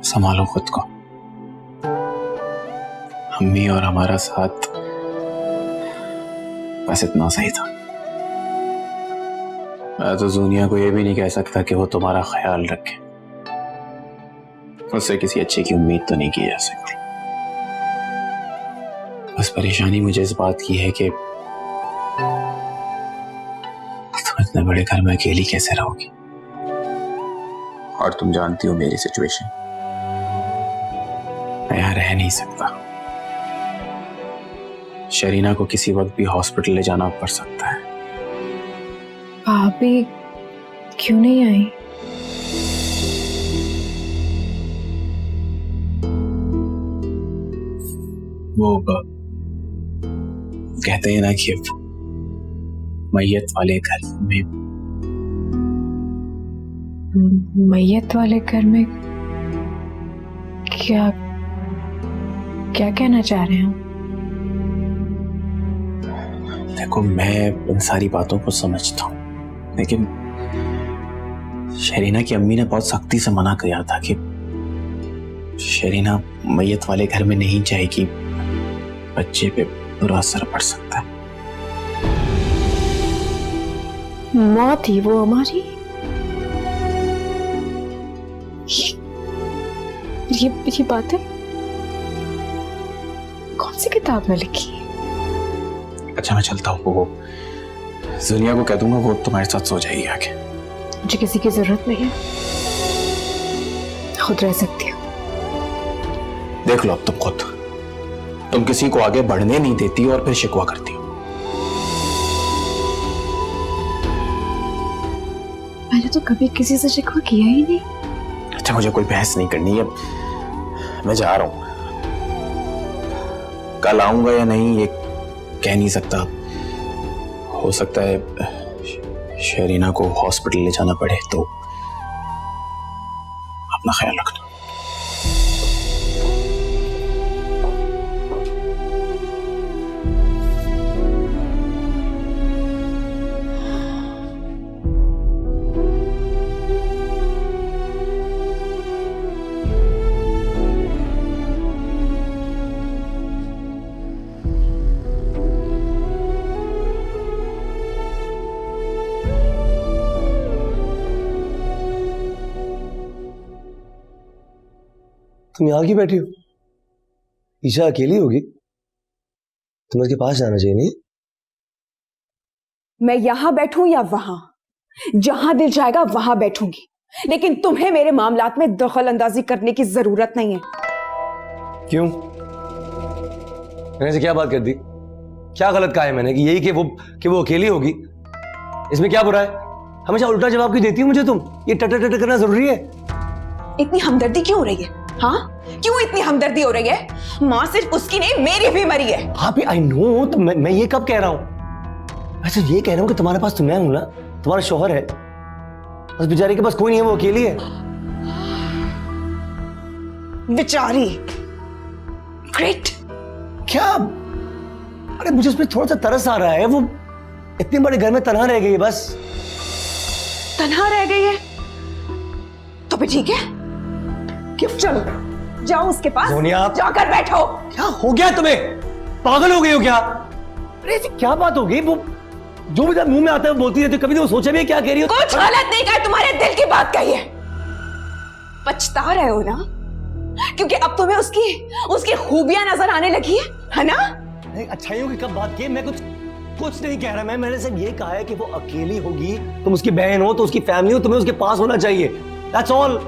संभालो खुद को। अम्मी और हमारा साथ बस इतना सही था। मैं तो दुनिया को यह भी नहीं कह सकता कि वो तुम्हारा ख्याल रखे। उससे किसी अच्छे की उम्मीद तो नहीं की जा सकती। बस परेशानी मुझे इस बात की है कि तुम इतने बड़े घर में अकेली कैसे रहोगी। और तुम जानती हो मेरी सिचुएशन, मैं यहां रह नहीं सकता। शरीना को किसी वक्त भी हॉस्पिटल ले जाना पड़ सकता है। भाभी क्यों नहीं आई? वो कहते हैं ना कि मैयत वाले घर में मैयत वाले घर में क्या क्या कहना चाह रहे हैं? देखो, मैं इन सारी बातों को समझता हूँ, लेकिन शरीना की अम्मी ने बहुत सख्ती से मना किया था कि शरीना मैयत वाले घर में नहीं जाएगी, बच्चे पे बुरा असर पड़ सकता है। मौत ही वो हमारी। ये बातें कौन सी किताब में लिखी है? अच्छा, मैं चलता हूँ। वो दुनिया को कह दूंगा, वो तुम्हारे साथ सो जाएगी आके। मुझे किसी की जरूरत नहीं है, खुद रह सकती हूँ। देख लो अब तुम खुद, तुम किसी को आगे बढ़ने नहीं देती और फिर शिकवा करती हो। मैंने तो कभी किसी से शिकवा किया ही नहीं। अच्छा, मुझे कोई बहस नहीं करनी है, मैं जा रहा हूं। कल आऊंगा या नहीं ये कह नहीं सकता। हो सकता है शरीना को हॉस्पिटल ले जाना पड़े, तो अपना ख्याल रखना। तुम यहाँ क्यों बैठी हो? ईशा अकेली होगी, तुम्हें उसके पास जाना चाहिए। नहीं, मैं यहां बैठूं या वहां, जहां दिल जाएगा वहां बैठूंगी, लेकिन तुम्हें मेरे मामलात में दखल अंदाजी करने की जरूरत नहीं है। क्यों? मैंने से क्या बात कर दी? क्या गलत कहा है मैंने कि यही कि वो अकेली होगी? इसमें क्या बुरा है? हमेशा उल्टा जवाब क्यों देती हो मुझे तुम? ये टटर टटर करना जरूरी है? इतनी हमदर्दी क्यों हो रही है? हाँ, क्यों इतनी हमदर्दी हो रही है? मां सिर्फ उसकी नहीं, मेरी भी मरी है। हाँ भी आई नो, तो मैं ये कब कह रहा हूं? मैं तो ये कह रहा हूं कि तुम्हारे पास तो मैं हूं ना, तुम्हारा शौहर है, बस बेचारी के पास कोई नहीं है, वो अकेली है। बेचारी? ग्रेट। क्या? अरे मुझे उसमें थोड़ा सा तरस आ रहा है। वो इतने बड़े घर में तन्हा रह गई है, बस तन्हा रह गई है तो भी ठीक है। क्यों? चलो जाओ उसके पास, जाकर बैठो। क्या हो गया तुम्हें? पागल हो गई हो क्या? अरे ऐसी क्या बात हो गई? वो जो भी मुंह में आता है वो बोलती रहती है, कभी तो सोचा भी है क्या कह रही हो? कुछ गलत नहीं कहा, तुम्हारे दिल की बात कही है। पछता रहे हो ना, क्योंकि अब तुम्हें उसकी खूबियां नजर आने लगी है ना? अच्छाइयों की कब बात की? मैं कुछ नहीं कह रहा। मैंने सिर्फ ये कहा है कि वो अकेली होगी, तुम उसकी बहन हो तो उसकी फैमिली हो, तुम्हें उसके पास होना चाहिए। That's all.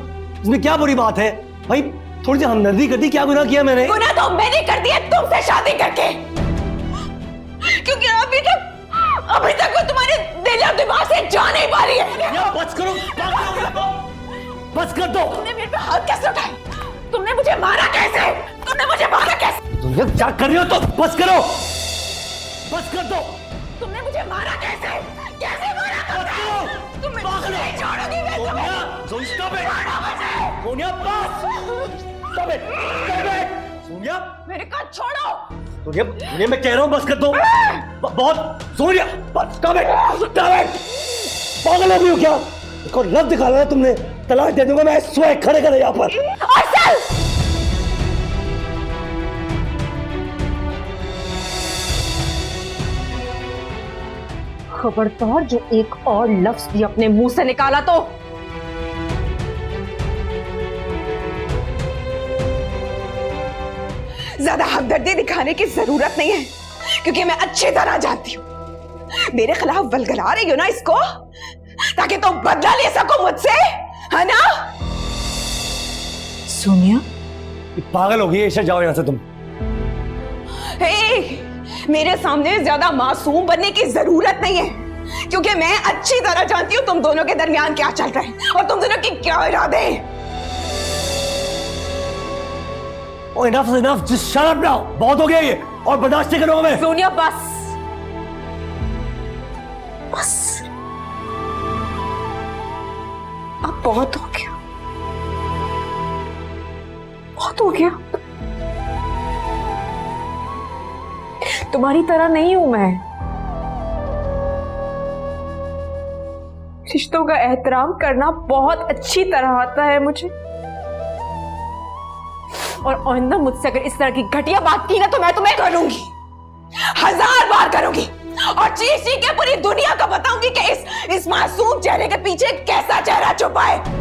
इसमें क्या बुरी बात है भाई? थोड़ी सी हमदर्दी कर दी। क्या गुनाह किया मैंने? गुनाह तो मैंने कर दिया तुमसे शादी करके, क्योंकि अभी तक वो तुम्हारे दिल और दिमाग से जा नहीं पा रही है। बस करो, बस कर दो। तुमने मेरे पे हाथ कैसे उठाए? तुमने मुझे मारा कैसे? तुमने मुझे मारा कैसे? तुम ये क्या कर रही हो? तो बस करो, बस कर दो। तुमने मुझे मारा कैसे? कैसे मारा तुमने? तुम नहीं छोड़ोगी मैं तुम्हें। सोनिया बस। Stop it! Stop it! Sonia मेरे कान छोड़ो। सोनिया मैं कह रहा हूँ बस कर दो। बहुत सोनिया बस। Stop it! Stop it! पागल हो गई हो क्या? एक और लफ्ज़ निकाला है तुमने। तलाक दे दूंगा मैं, स्वयं खड़े खड़े यहाँ पर। अर्शद! खबरदार जो एक और लफ्ज भी अपने मुंह से निकाला तो ज्यादा हमदर्दी दिखाने की जरूरत नहीं है, क्योंकि मैं अच्छी तरह जानती हूं मेरे खिलाफ वलगला रही हो ना इसको, ताकि तुम बदला ले सको मुझसे, है ना? सोनिया, पागल हो गई ईशा, जाओ यहां से तुम। मेरे सामने ज्यादा मासूम बनने की जरूरत नहीं है, क्योंकि मैं अच्छी तरह जानती हूं तुम दोनों के दरमियान क्या चल रहा है और तुम दोनों की क्या इरादे हैं। Oh, enough is enough. Just shut up now. बहुत हो गया ये, और बर्दाश्त नहीं करूंगा मैं। सोनिया बस बस, अब बहुत हो गया, बहुत हो गया। तुम्हारी तरह नहीं हूं मैं, रिश्तों का एहतराम करना बहुत अच्छी तरह आता है मुझे, और आइंदा मुझसे अगर इस तरह की घटिया बात की ना तो मैं तुम्हें करूंगी, 1000 बार करूंगी, और चीख चीख के पूरी दुनिया को बताऊंगी कि इस मासूम चेहरे के पीछे कैसा चेहरा छुपा है।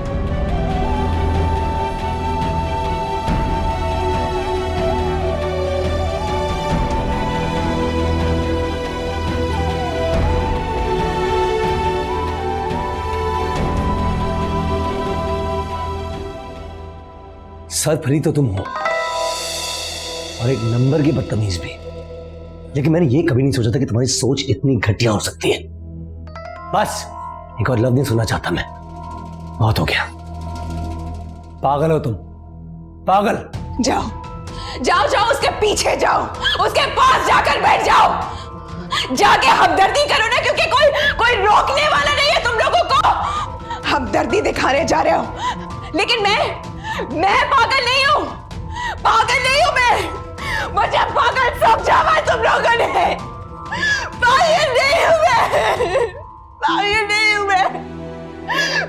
सरफरी तो तुम हो, और एक नंबर की बदतमीज भी, लेकिन मैंने ये कभी नहीं सोचा था कि तुम्हारी सोच इतनी घटिया हो सकती है। बस एक और लफ्ज नहीं सुनना चाहता मैं, बहुत हो गया। पागल हो तुम, पागल। जाओ जाओ जाओ, उसके पीछे जाओ, उसके पास जाकर बैठ जाओ, जाके हमदर्दी करो ना, क्योंकि कोई रोकने वाला नहीं है तुम लोगों को। हमदर्दी दिखाने जा रहे हो, लेकिन मैं पागल नहीं हूं, पागल नहीं हूं मैं, मुझे पागल समझा है तुम लोगों ने। पागल नहीं हूं मैं, पागल नहीं हूं मैं,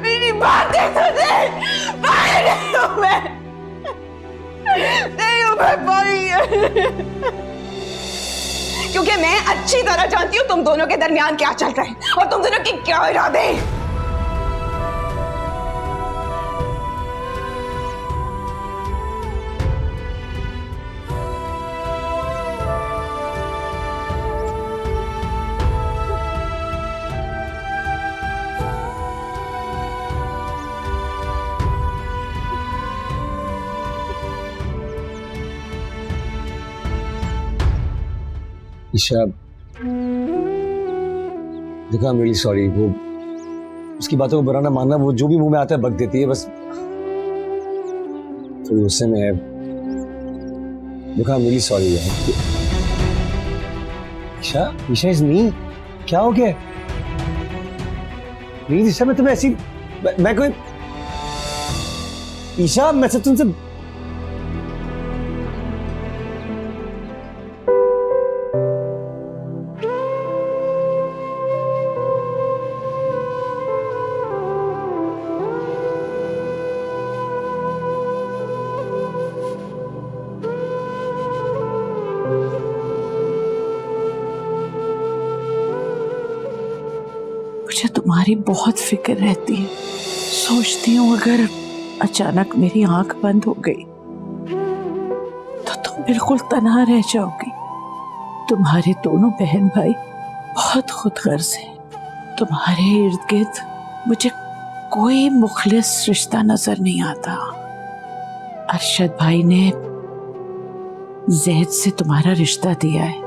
मेरी बातें सुने, पागल नहीं हूं मैं, नहीं हूं मैं पागल, क्योंकि मैं अच्छी तरह जानती हूं तुम दोनों के दरमियान क्या चल रहा है और तुम दोनों की क्या इरादे हैं। ईशा, देखो आई एम रियली सॉरी, वो उसकी बातों को बुरा ना मानना, वो जो भी मुंह में आता है बक देती है, बस थोड़ी गुस्से में है। देखो आई एम रियली सॉरी यार। ईशा, ईशा इज मी, क्या हो गया? प्लीज ईशा, मैं तुम्हें ऐसी, मैं कोई, ईशा मैं सब तुमसे, मुझे तुम्हारी बहुत फिक्र रहती है। सोचती हूँ अगर अचानक मेरी आंख बंद हो गई तो तुम बिल्कुल तन्हा रह जाओगी। तुम्हारे दोनों बहन भाई बहुत खुदगर्ज हैं। तुम्हारे इर्द गिर्द मुझे कोई मुखलिस रिश्ता नजर नहीं आता। अरशद भाई ने जैद से तुम्हारा रिश्ता दिया है।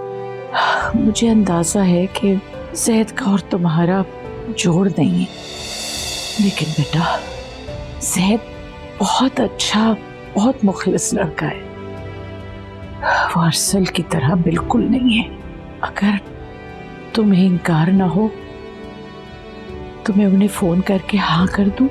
मुझे अंदाजा है कि जैद का और तुम्हारा जोड़ नहीं है, लेकिन बेटा जैद बहुत अच्छा, बहुत मुखलिस लड़का है। वो अरसल की तरह बिल्कुल नहीं है। अगर तुम्हें इनकार ना हो तो मैं उन्हें फोन करके हाँ कर दूं।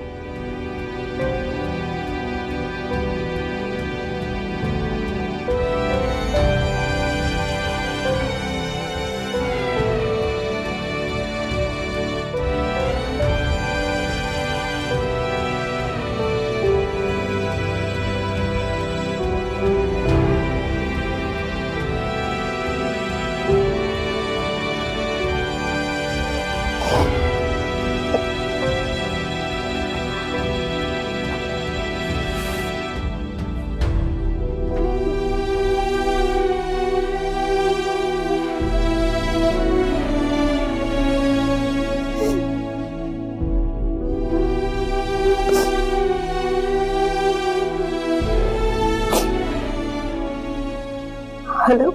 हेलो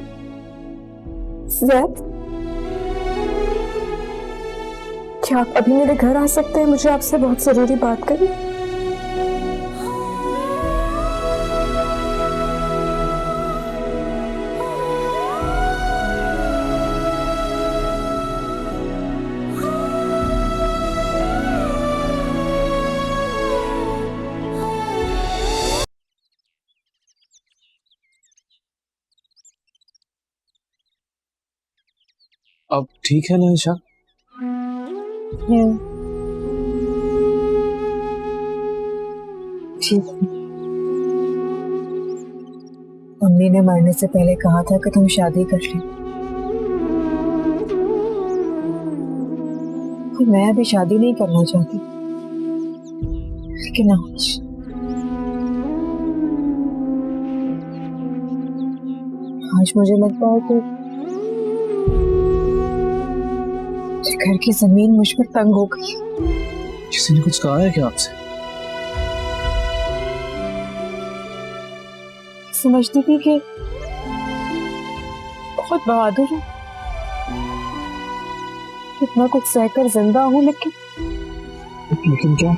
जैद, क्या आप अभी मेरे घर आ सकते हैं? मुझे आपसे बहुत जरूरी बात करनी। अब ठीक है ना ईशा? ठीक। मम्मी ने मरने से पहले कहा था कि तुम शादी कर ली, और मैं अभी शादी नहीं करना चाहती, लेकिन आज मुझे लगता है कि घर की जमीन मुझ पर तंग हो गई। किसी ने कुछ कहा है क्या आपसे? समझती थी कि बहुत बहादुर हूँ, कितना कुछ सहकर जिंदा हूँ, लेकिन क्या?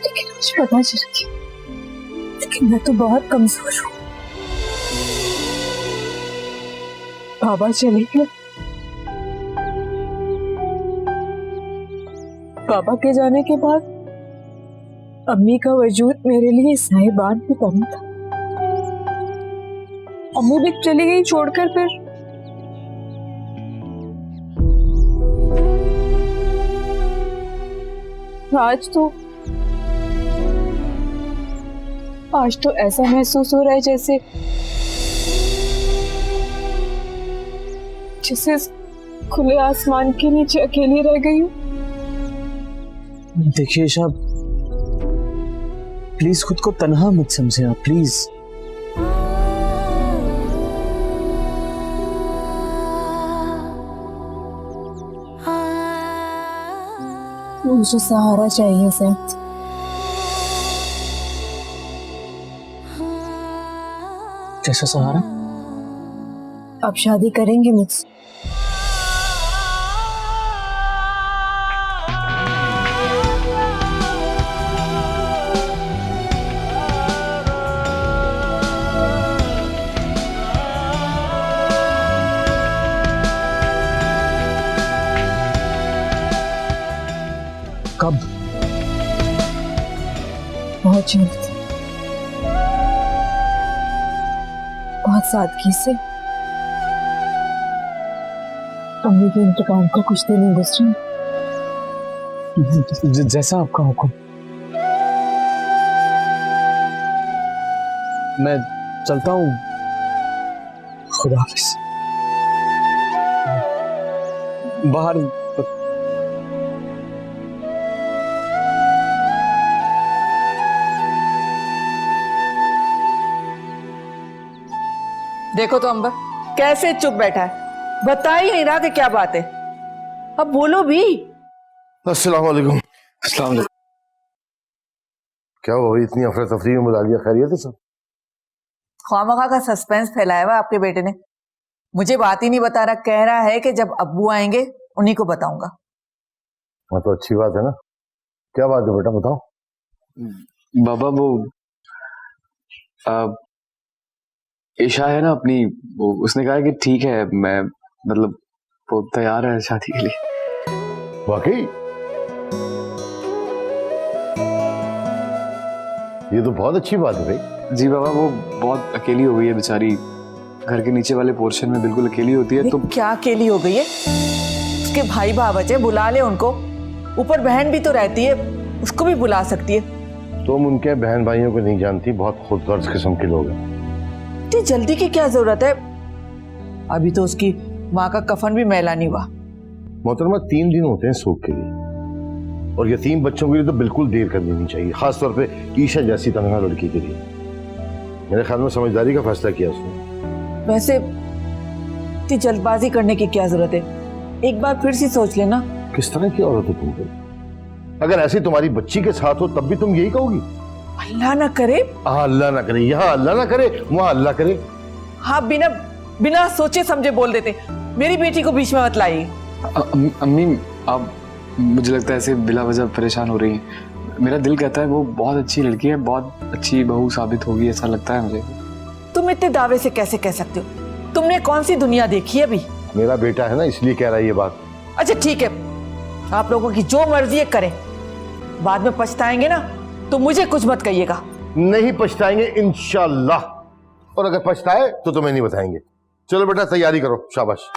लेकिन मुझे पता चल गया, लेकिन मैं तो बहुत कमजोर हूँ। बाबा चले गए। बाबा के जाने के बाद अम्मी का वजूद मेरे लिए साहिबान की तरह था। अम्मी भी चली गई छोड़कर, फिर आज तो ऐसा महसूस हो रहा है जैसे खुले आसमान के नीचे अकेली रह गई हूँ। देखिए ईशा, प्लीज खुद को तन्हा मत समझे आप, प्लीज। मुझे सहारा चाहिए सैद। कैसा सहारा? आप शादी करेंगे मुझसे? कब? बहुत जल्द, बहुत सादगी से। अम्मी के इंतकाम को कुछ दिन नहीं गुजरे। जैसा आपका हुक्म। मैं चलता हूँ, खुदा हाफिज। बाहर देखो तो अंबर कैसे चुप बैठा है, बता ही नहीं रहा कि क्या बात है। अब बोलो भी। अस्सलाम वालेकुम। अस्सलाम वालेकुम। क्या हुआ, इतनी अफरा तफरी में बुला लिया? खैरियत है सब? ख्वामखा का सस्पेंस फैलाया हुआ आपके बेटे ने, मुझे बात ही नहीं बता रहा। कह रहा है कि जब अब्बू आएंगे उन्हीं को बताऊंगा। हाँ तो अच्छी बात है ना। क्या बात है बेटा, बताओ। बाबा वो ईशा है ना अपनी, वो उसने कहा कि ठीक है, मैं मतलब वो तैयार है शादी के लिए। वाकई? ये तो बहुत अच्छी बात है भाई। जी बाबा, वो बहुत अकेली हो गई है बेचारी, घर के नीचे वाले पोर्शन में बिल्कुल अकेली होती है। तो क्या अकेली हो गई है? उसके भाई भावच है, बुला ले उनको। ऊपर बहन भी तो रहती है, उसको भी बुला सकती है। तुम उनके बहन भाइयों को नहीं जानती, बहुत खुदगर्ज किस्म के लोग हैं। इतनी जल्दी की क्या जरूरत है? अभी तो उसकी माँ का कफन भी मैला नहीं हुआ। मोहतरमा 3 दिन होते हैं सूख के लिए, और यतीम बच्चों के लिए तो बिल्कुल देर करनी नहीं चाहिए, खासतौर पे ईशा जैसी तनहा लड़की के लिए। मेरे ख्याल में समझदारी का फैसला किया उसने। वैसे इतनी जल्दबाजी करने की क्या जरूरत है? एक बार फिर से सोच लेना। किस तरह की औरत हो तुम? अगर ऐसी तुम्हारी बच्ची के साथ हो तब भी तुम यही कहोगी? अल्लाह ना करे। हाँ, अल्लाह ना करे, यहाँ अल्लाह ना करे, वहाँ अल्लाह करे। हाँ, बिना बिना सोचे समझे बोल देते। मेरी बेटी को बीच में मत लाइए। अम्मी आप मुझे लगता है ऐसे बिला वजह परेशान हो रही हैं। मेरा दिल कहता है वो बहुत अच्छी लड़की है, बहुत अच्छी बहू साबित होगी, ऐसा लगता है मुझे। तुम इतने दावे से कैसे कह सकते हो? तुमने कौन सी दुनिया देखी है अभी? मेरा बेटा है ना, इसलिए कह रहा है ये बात। अच्छा ठीक है, आप लोगों की जो मर्जी है करें, बाद में पछताएंगे ना तो मुझे कुछ मत कहिएगा। नहीं पछताएंगे इंशाल्लाह, और अगर पछताए तो तुम्हें नहीं बताएंगे। चलो बेटा तैयारी करो, शाबाश।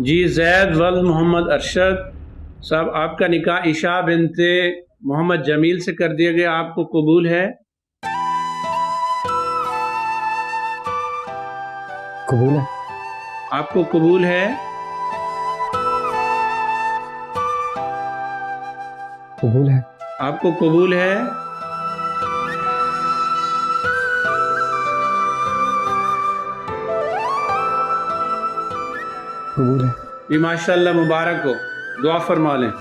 जी जैद वल मोहम्मद अरशद साहब, आपका निकाह ईशा बिनते मोहम्मद जमील से कर दिया गया, आपको कबूल है? कबूल है। आपको कबूल है? कबूल है। आपको कबूल है? कबूल है। जी माशाल्लाह, मुबारक हो, दुआ फरमा लें।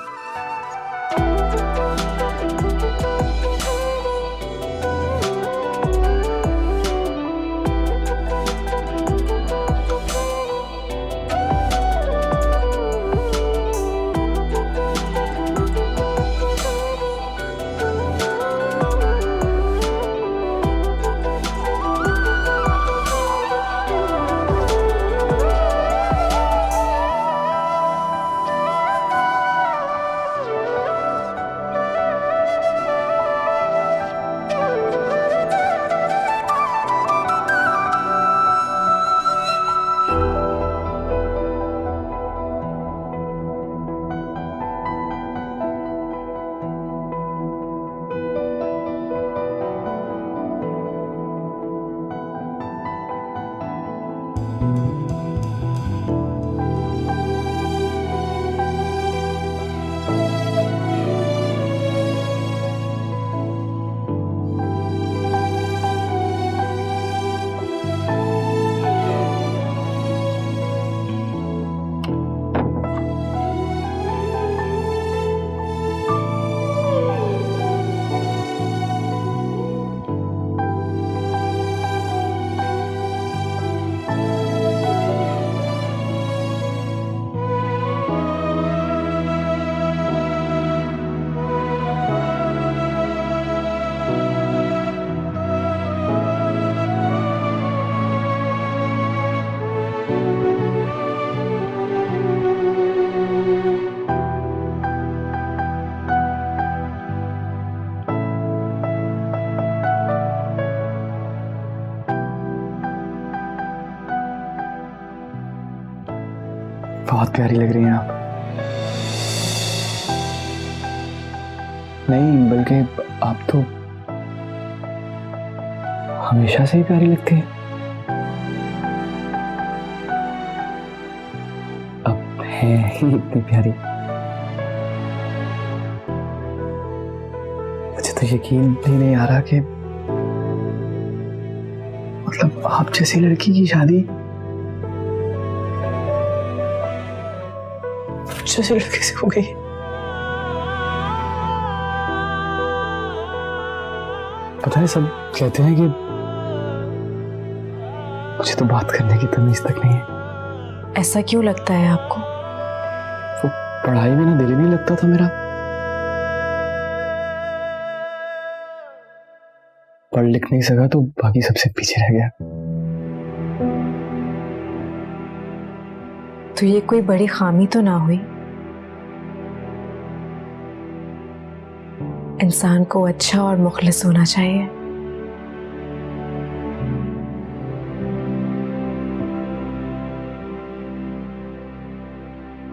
बहुत प्यारी लग रही हैं आप। नहीं बल्कि आप तो हमेशा से ही प्यारी लगती है। अब है ही इतनी प्यारी। मुझे तो यकीन भी नहीं आ रहा कि मतलब आप जैसी लड़की की शादी जैसे लड़के से हो गई। पता है सब कहते हैं कि मुझे तो बात करने की तमीज तक नहीं है। ऐसा क्यों लगता है आपको? वो पढ़ाई में ना दिल ही नहीं लगता था मेरा। पढ़ लिख नहीं सका तो बाकी सबसे पीछे रह गया। तो ये कोई बड़ी खामी तो ना हुई? इंसान को अच्छा और मुखलिस होना चाहिए।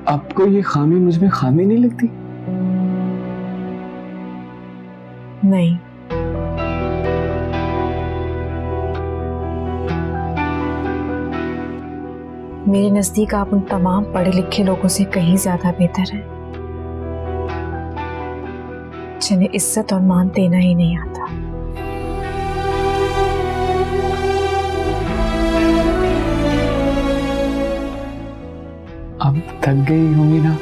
आपको ये खामी मुझ में खामी नहीं लगती? नहीं, मेरे नजदीक आप उन तमाम पढ़े लिखे लोगों से कहीं ज्यादा बेहतर हैं, जिन्हें इज्जत और मान देना ही नहीं आता। अब थक गई होंगी ना,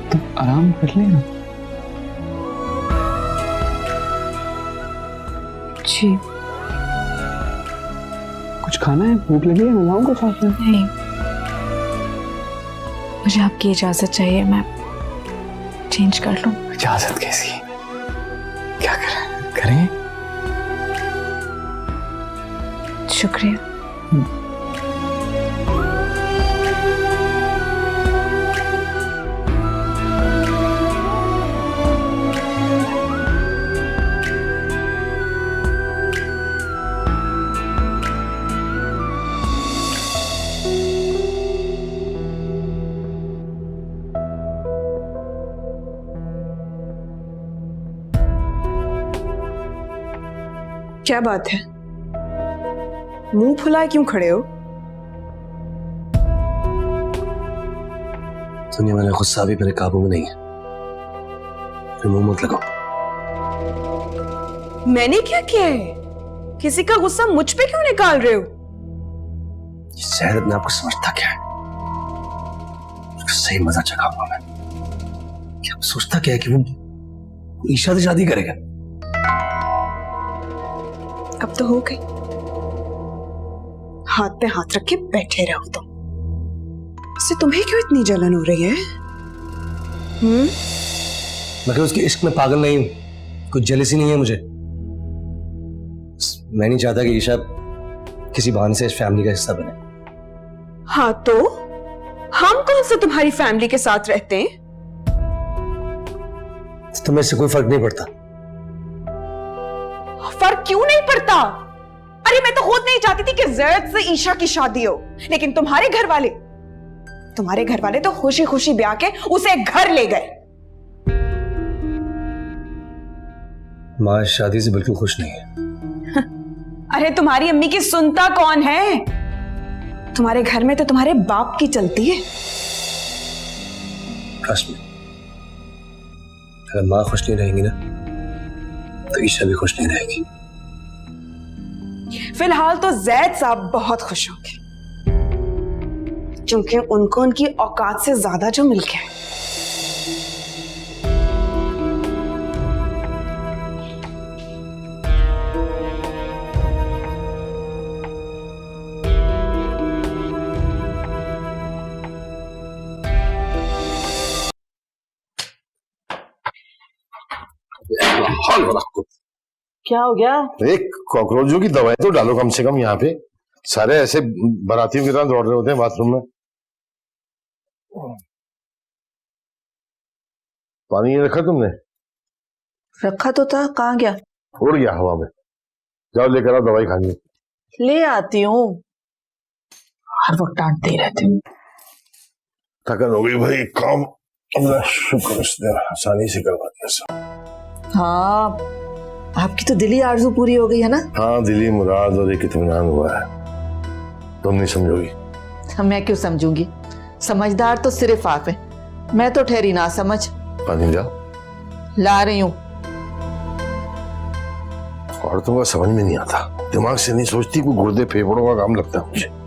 तो आराम कर लेना। जी कुछ खाना है? भूख लगी है? मंगाऊं कुछ आपको? नहीं, मुझे आपकी इजाजत चाहिए, मैं चेंज कर लूं। इजाजत कैसी? क्या करें? शुक्रिया। क्या बात है, मुंह फुलाए क्यों खड़े हो? दुनिया मेरा गुस्सा भी मेरे काबू में नहीं है, मुंह मत लगाओ। मैंने क्या किया है? किसी का गुस्सा मुझ पे क्यों निकाल रहे हो? शहर अपने आपको समझता क्या है? सही मजा चखाऊंगा मैं। क्या सोचता क्या है कि वो ईशा से शादी करेगा? अब तो हो गई, हाथ पे हाथ रख के बैठे रहो तुम। इससे तुम्हें क्यों इतनी जलन हो रही है? मैं उसके इश्क में पागल नहीं हूं, कुछ जेलसी नहीं है मुझे। मैं नहीं चाहता कि ईशा किसी बहाने से इस फैमिली का हिस्सा बने। हाँ तो हम कौन से तुम्हारी फैमिली के साथ रहते हैं? तुम्हें इससे कोई फर्क नहीं पड़ता? फर्क क्यों नहीं पड़ता? अरे मैं तो खुद नहीं चाहती थी कि जैद से ईशा की शादी हो, लेकिन तुम्हारे घर वाले तो खुशी खुशी ब्याह के उसे घर ले गए। माँ इस शादी से बिल्कुल खुश नहीं है। अरे तुम्हारी अम्मी की सुनता कौन है? तुम्हारे घर में तो तुम्हारे बाप की चलती है। ट्रस्ट में, अगर माँ खुश नहीं रहेंगी ना तो ईशा भी खुश नहीं रहेगी। फिलहाल तो जैद साहब बहुत खुश होंगे, क्योंकि उनको उनकी औकात से ज्यादा जो मिल गया है। क्या हो गया? एक कॉकरोचों की दवाई तो डालो कम से कम। यहाँ पे सारे ऐसे बारातियों की तरह दौड़ रहे होते हैं बाथरूम में। पानी ये रखा तुमने? रखा तो था, कहाँ गया? उड़ गया हवा में। जाओ लेकर आओ, दवाई खानी। ले आती हूँ। हर वक्त डांटते ही रहते हूँ। थकन हो गई भाई, काम अल्लाह शुक्र उसने आसानी से करवा दिया सब। हाँ, आपकी तो दिली आरज़ू पूरी हो गई है ना? हाँ, दिली मुराद और एक इत्मीनान हुआ है। तुम नहीं समझोगी? मैं क्यों समझूंगी? समझदार तो सिर्फ आप हैं, मैं तो ठहरी ना समझ। पानी ला। ला रही हूँ। औरतों का समझ में नहीं आता, दिमाग से नहीं सोचती, को गुर्दे फेफड़ों का काम लगता है मुझे।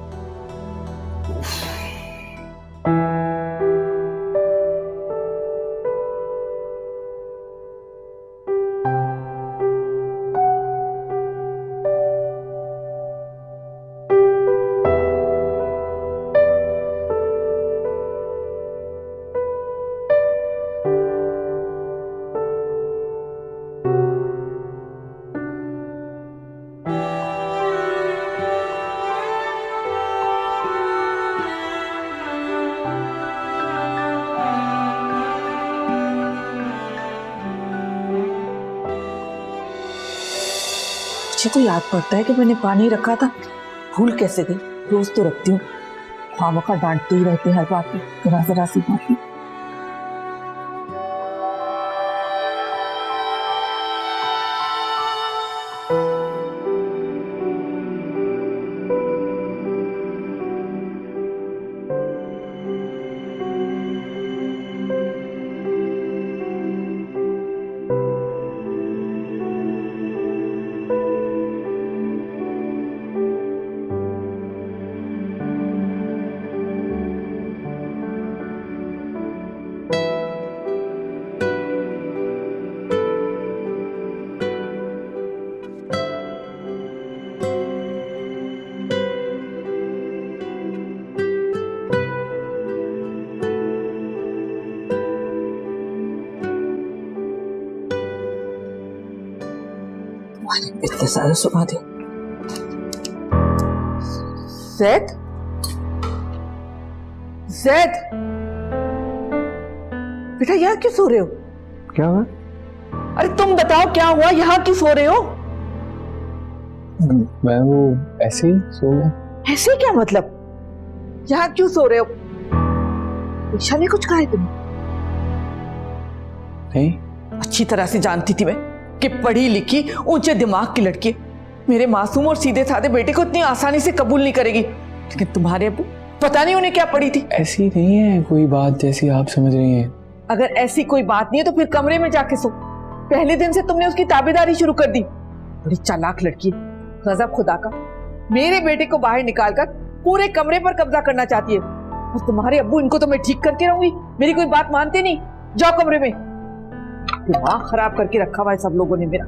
मुझे तो याद पड़ता है कि मैंने पानी रखा था, भूल कैसे गई? रोज तो रखती हूँ। खामखा डांटते ही रहते हर बात पे, जरा जरा सी बात पे। इतने सारे सुना दे। जैद, जैद, बेटा यहाँ क्यों सो रहे हो? क्या हुआ? अरे तुम बताओ क्या हुआ, यहाँ क्यों सो रहे हो? मैं वो ऐसे ही सो गया। ऐसे क्या मतलब? यहाँ क्यों सो रहे हो? ईशा ने कुछ कहा है तुम्हें? नहीं। अच्छी तरह से जानती थी मैं कि पढ़ी लिखी ऊंचे दिमाग की लड़की मेरे मासूम और सीधे साधे बेटे को इतनी आसानी से कबूल नहीं करेगी, लेकिन तुम्हारे अब्बू पता नहीं उन्हें क्या पड़ी थी। ऐसी नहीं है कोई बात जैसी आप समझ रही हैं। अगर ऐसी कोई बात नहीं है तो फिर कमरे में जाके सो। पहले दिन से तुमने उसकी ताबेदारी शुरू कर दी। बड़ी चालाक लड़की है, गजब खुदा का। मेरे बेटे को बाहर निकालकर पूरे कमरे पर कब्जा करना चाहती है, और तुम्हारे अब्बू इनको तो मैं ठीक करके रहूंगी, मेरी कोई बात मानते नहीं। जाओ कमरे में। दिमाग खराब करके रखा हुआ है सब लोगों ने मेरा।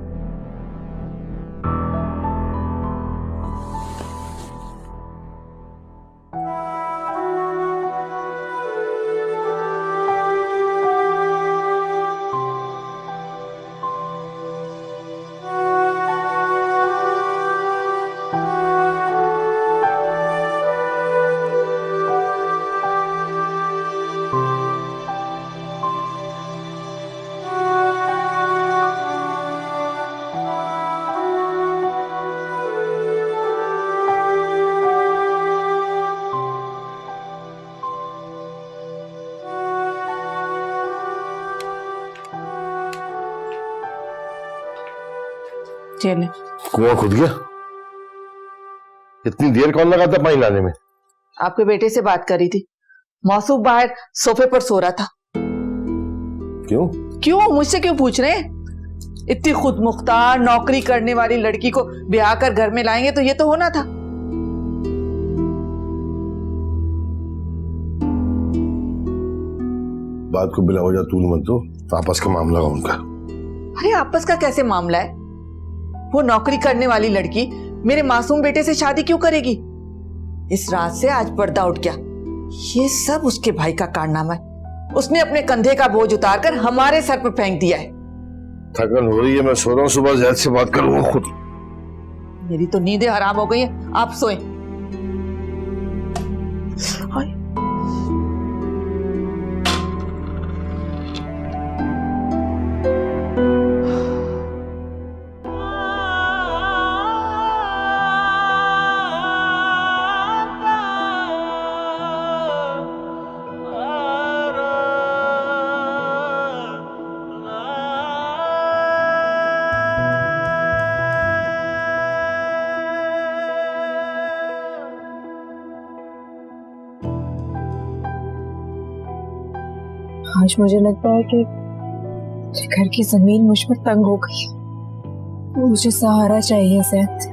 चले कुआं खुद गया? इतनी देर कौन लगाता पानी लाने में? आपके बेटे से बात करी थी। मौसूफ बाहर सोफे पर सो रहा था। क्यों? क्यों मुझसे क्यों पूछ रहे हैं? इतनी खुद मुख्तार नौकरी करने वाली लड़की को ब्याह कर घर में लाएंगे तो ये तो होना था। बात को बिला वजह तूल मत दो, आपस का मामला है उनका। अरे आपस का कैसे मामला है? वो नौकरी करने वाली लड़की मेरे मासूम बेटे से शादी क्यों करेगी? इस रात से आज पर्दा उठ गया। ये सब उसके भाई का कारनामा है। उसने अपने कंधे का बोझ उतारकर हमारे सर पर फेंक दिया है। थकन हो रही है, मैं सो रहा हूँ, सुबह जैद से बात करूंगा खुद। मेरी तो नींदें हराम हो गई हैं, आप सोएं। आज मुझे लगता है कि घर की जमीन मुझ पर तंग हो गई। मुझे सहारा चाहिए ज़ैद।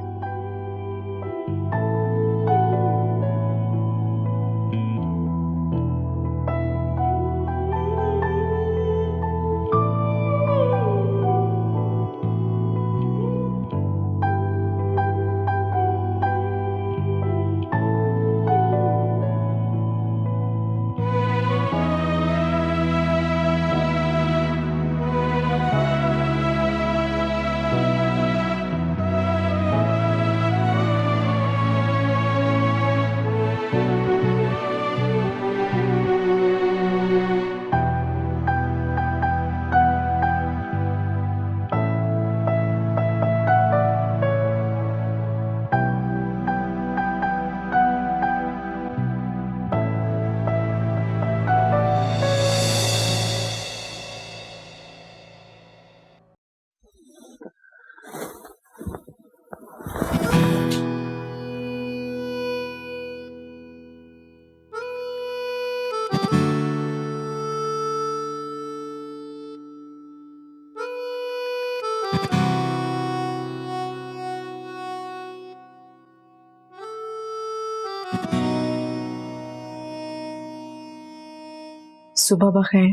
सुबह बखैर।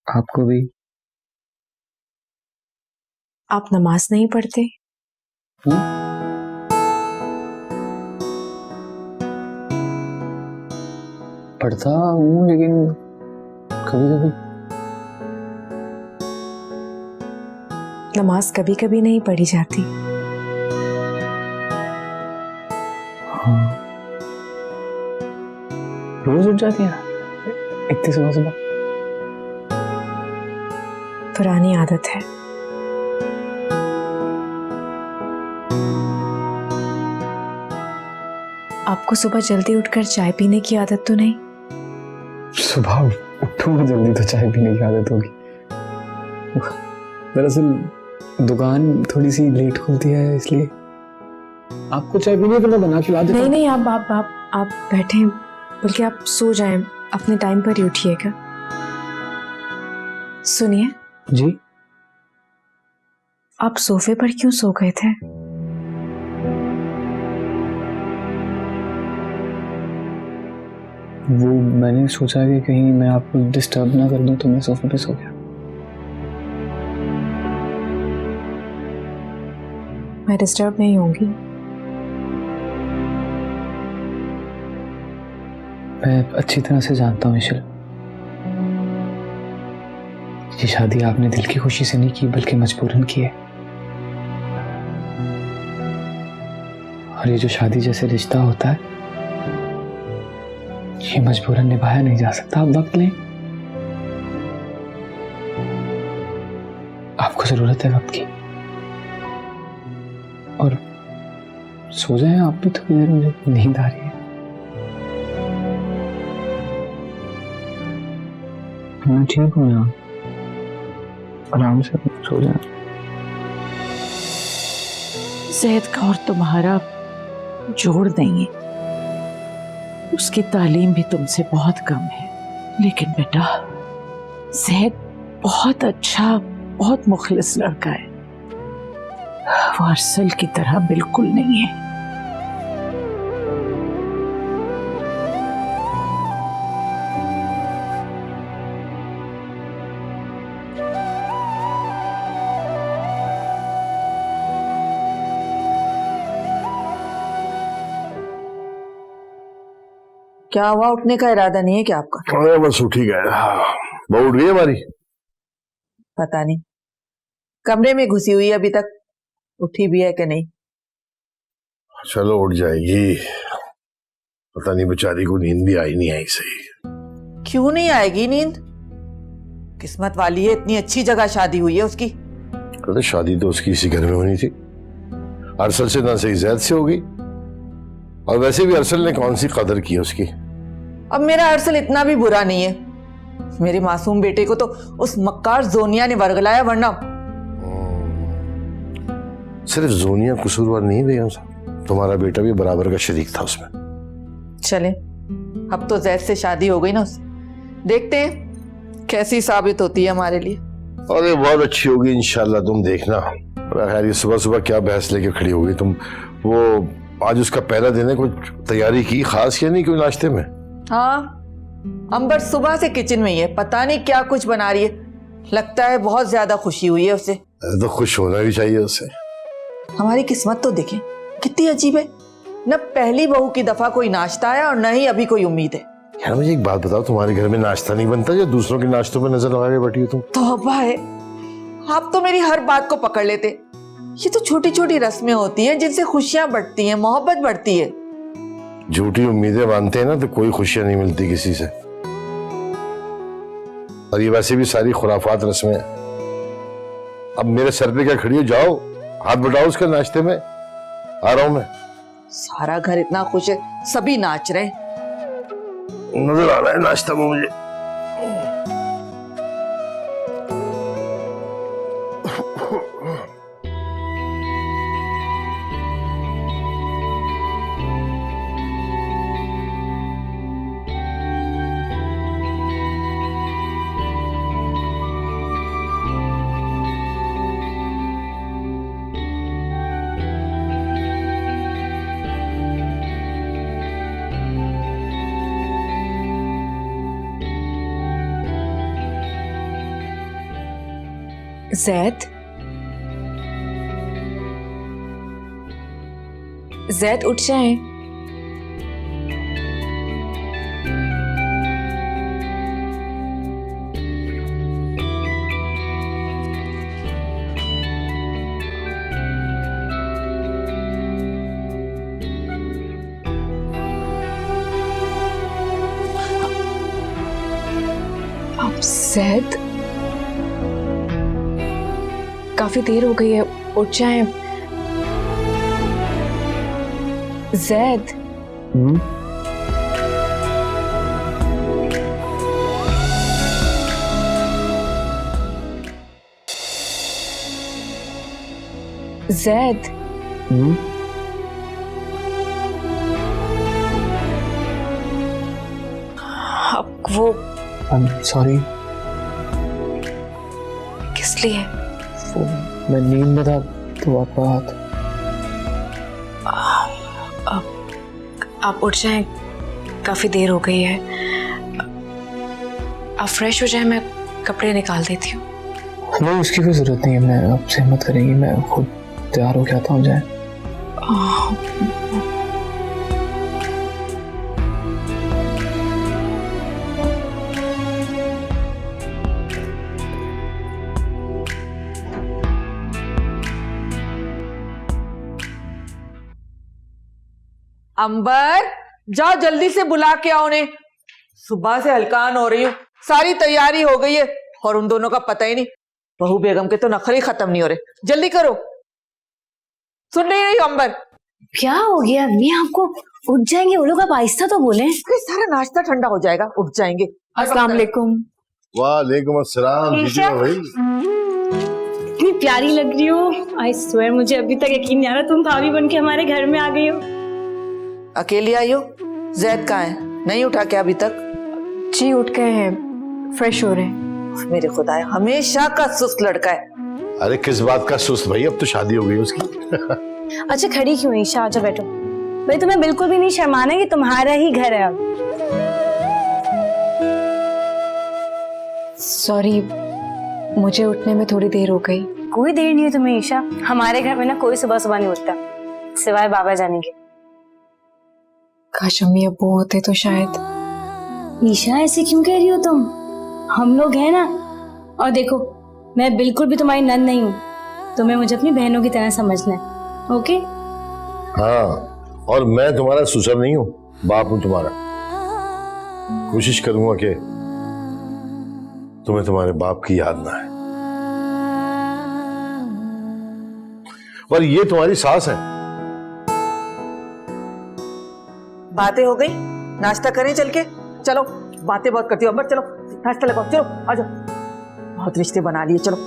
आपको भी। आप नमाज नहीं पढ़ते? पढ़ता हूँ लेकिन कभी कभी। नमाज कभी कभी नहीं पढ़ी जाती। हाँ, रोज उठ जाती है इतनी सुबह सुबह? पुरानी आदत है। आपको सुबह जल्दी उठकर चाय पीने की आदत तो नहीं? सुबह उठूंगा जल्दी तो चाय पीने की आदत होगी। दरअसल दुकान थोड़ी सी लेट खुलती है, इसलिए। आपको चाय पीनी है तो मैं बना के ला देता हूं। नहीं, आप बैठे, बल्कि आप सो जाएं, अपने टाइम पर ही उठिएगा। सुनिए जी? आप सोफे पर क्यों सो गए थे? वो मैंने सोचा कि कहीं मैं आपको डिस्टर्ब ना कर दूं, तो मैं सोफे पे सो गया। मैं डिस्टर्ब नहीं होंगी? मैं अच्छी तरह से जानता हूँ ईशल, ये शादी आपने दिल की खुशी से नहीं की बल्कि मजबूरन की है। और ये जो शादी जैसे रिश्ता होता है, ये मजबूरन निभाया नहीं जा सकता। आप वक्त लें, आपको जरूरत है वक्त की। और सो जाएं आप भी थोड़ी देर, मुझे नींद आ रही है। मैं ठीक हूँ यहाँ, आराम से सो जाएं। ज़ैद का और तुम्हारा जोड़ नहीं है, उसकी तालीम भी तुमसे बहुत कम है। लेकिन बेटा, ज़ैद बहुत अच्छा, बहुत मुखलिस लड़का है। वो अरसल की तरह बिल्कुल नहीं है। क्या हुआ, उठने का इरादा नहीं है क्या आपका? अरे बस उठ ही गया। बहू उठ गई हमारी? पता नहीं, कमरे में घुसी हुई अभी तक, उठी भी है कि नहीं। चलो उठ जाएगी, पता नहीं बेचारी को नींद भी आई नहीं आई सही। क्यों नहीं आएगी नींद? किस्मत वाली है, इतनी अच्छी जगह शादी हुई है उसकी। अरे शादी तो उसकी इसी घर में होनी थी, अरसल से ना सही ज़ैद से होगी। और वैसे भी अरसल ने कौन सी कदर की उसकी। अब मेरा अरसल इतना भी बुरा नहीं है, मेरे मासूम बेटे को तो उस मक्कार जोनिया ने वर्गलाया, वरना। सिर्फ जोनिया कसूरवार नहीं बेगम साहब, तुम्हारा बेटा भी बराबर का शरीक था उसमें। चले, अब तो ज़ैद से शादी हो गई ना उससे, देखते हैं कैसी साबित होती है हमारे लिए। अरे बहुत अच्छी होगी इंशाल्लाह, तुम देखना। खैर ये सुबह सुबह क्या बहस लेके खड़ी होगी तुम? वो आज उसका पहला दिन है, कुछ तैयारी की खास या नहीं कोई नाश्ते में? हाँ, अंबर सुबह से किचन में ही है, पता नहीं क्या कुछ बना रही है। लगता है बहुत ज्यादा खुशी हुई है उसे। तो खुश होना भी चाहिए उसे। हमारी किस्मत तो देखें कितनी अजीब है, न पहली बहू की दफा कोई नाश्ता आया और न ही अभी कोई उम्मीद है। यार मुझे एक बात बताओ, तुम्हारे घर में नाश्ता नहीं बनता या दूसरों के नाश्तों पे नजर लगा के बैठी हो तुम? तौबा है, आप तो मेरी हर बात को पकड़ लेते। ये तो छोटी छोटी रस्में होती हैं जिनसे खुशियां बढ़ती हैं, मोहब्बत बढ़ती है। झूठी उम्मीदें बांधते हैं ना तो कोई खुशियां नहीं मिलती किसी से। और ये वैसे भी सारी खुराफात रस्में हैं। अब मेरे सर पे क्या खड़ी हो, जाओ हाथ बढ़ाओ उसके नाश्ते में, आ रहा हूं मैं। सारा घर इतना खुश है, सभी नाच रहे हैं। नजर आ रहा है नाश्ता में मुझे। ज़ैद, ज़ैद उठ जाएं। आप जैद, काफी देर हो गई है, उठ जाएं। जैद, जैद, अब वो सॉरी, किस लिए? मैं नींद में था तो आपका हाथ। आप उठ जाएं, काफी देर हो गई है। आप फ्रेश हो जाएं, मैं कपड़े निकाल देती हूँ। नहीं, उसकी कोई जरूरत नहीं है, मैं आपसे हिम्मत करेंगी, मैं खुद तैयार हो के आता हूँ। जाए अंबर, जाओ जल्दी से बुला के आओ उन्हें। सुबह से हलकान हो रही हूँ, सारी तैयारी हो गई है और उन दोनों का पता ही नहीं। बहू बेगम के तो नखरे खत्म नहीं हो रहे, जल्दी करो। सुन नहीं रही अंबर? क्या हो गया अम्मी, आपको उठ जाएंगे वो लोग, आप आहिस्ता तो बोले। सारा नाश्ता ठंडा हो जाएगा, उठ जाएंगे। अस्सलाम वालेकुम। वालेकुम अस्सलाम। ईशा, भाई इतनी प्यारी लग रही हो। आई स्वेयर, मुझे अभी तक यकीन नहीं आ रहा तुम भाभी बन के हमारे घर में आ गई हो। अकेली आई हो? जैद कहाँ है? नहीं उठा क्या अभी तक? जी उठ गए हैं, फ्रेश हो रहे हैं। मेरे खुदाए, हमेशा का सुस्त लड़का है। अरे किस बात का सुस्त भाई, अब तो शादी हो गई उसकी। अच्छा खड़ी क्यों है ईशा, आजा बैठो। भाई तुम्हें बिल्कुल भी नहीं शर्माना कि तुम्हारा ही घर है अब। सॉरी, मुझे उठने में थोड़ी देर हो गई। कोई देर नहीं है तुम्हें ईशा, हमारे घर में ना कोई सुबह सुबह नहीं उठता सिवाय बाबा जाने के। काश अम्मी अब्बू होते तो शायद। ईशा ऐसे क्यों कह रही हो तुम, हम लोग हैं ना। और देखो मैं बिल्कुल भी तुम्हारी नंद नहीं हूँ, तुम्हें मुझे अपनी बहनों की तरह समझना है, ओके? हाँ, और मैं तुम्हारा ससुर नहीं हूँ, बाप हूँ तुम्हारा। कोशिश करूंगा कि तुम्हें तुम्हारे बाप की याद ना आए। पर ये तुम्हारी सास है। बातें हो गई, नाश्ता करें चल के? चलो, बातें बहुत करती हो अंबर, चलो नाश्ता लगाओ, चलो आ जाओ। बहुत रिश्ते बना लिए, चलो।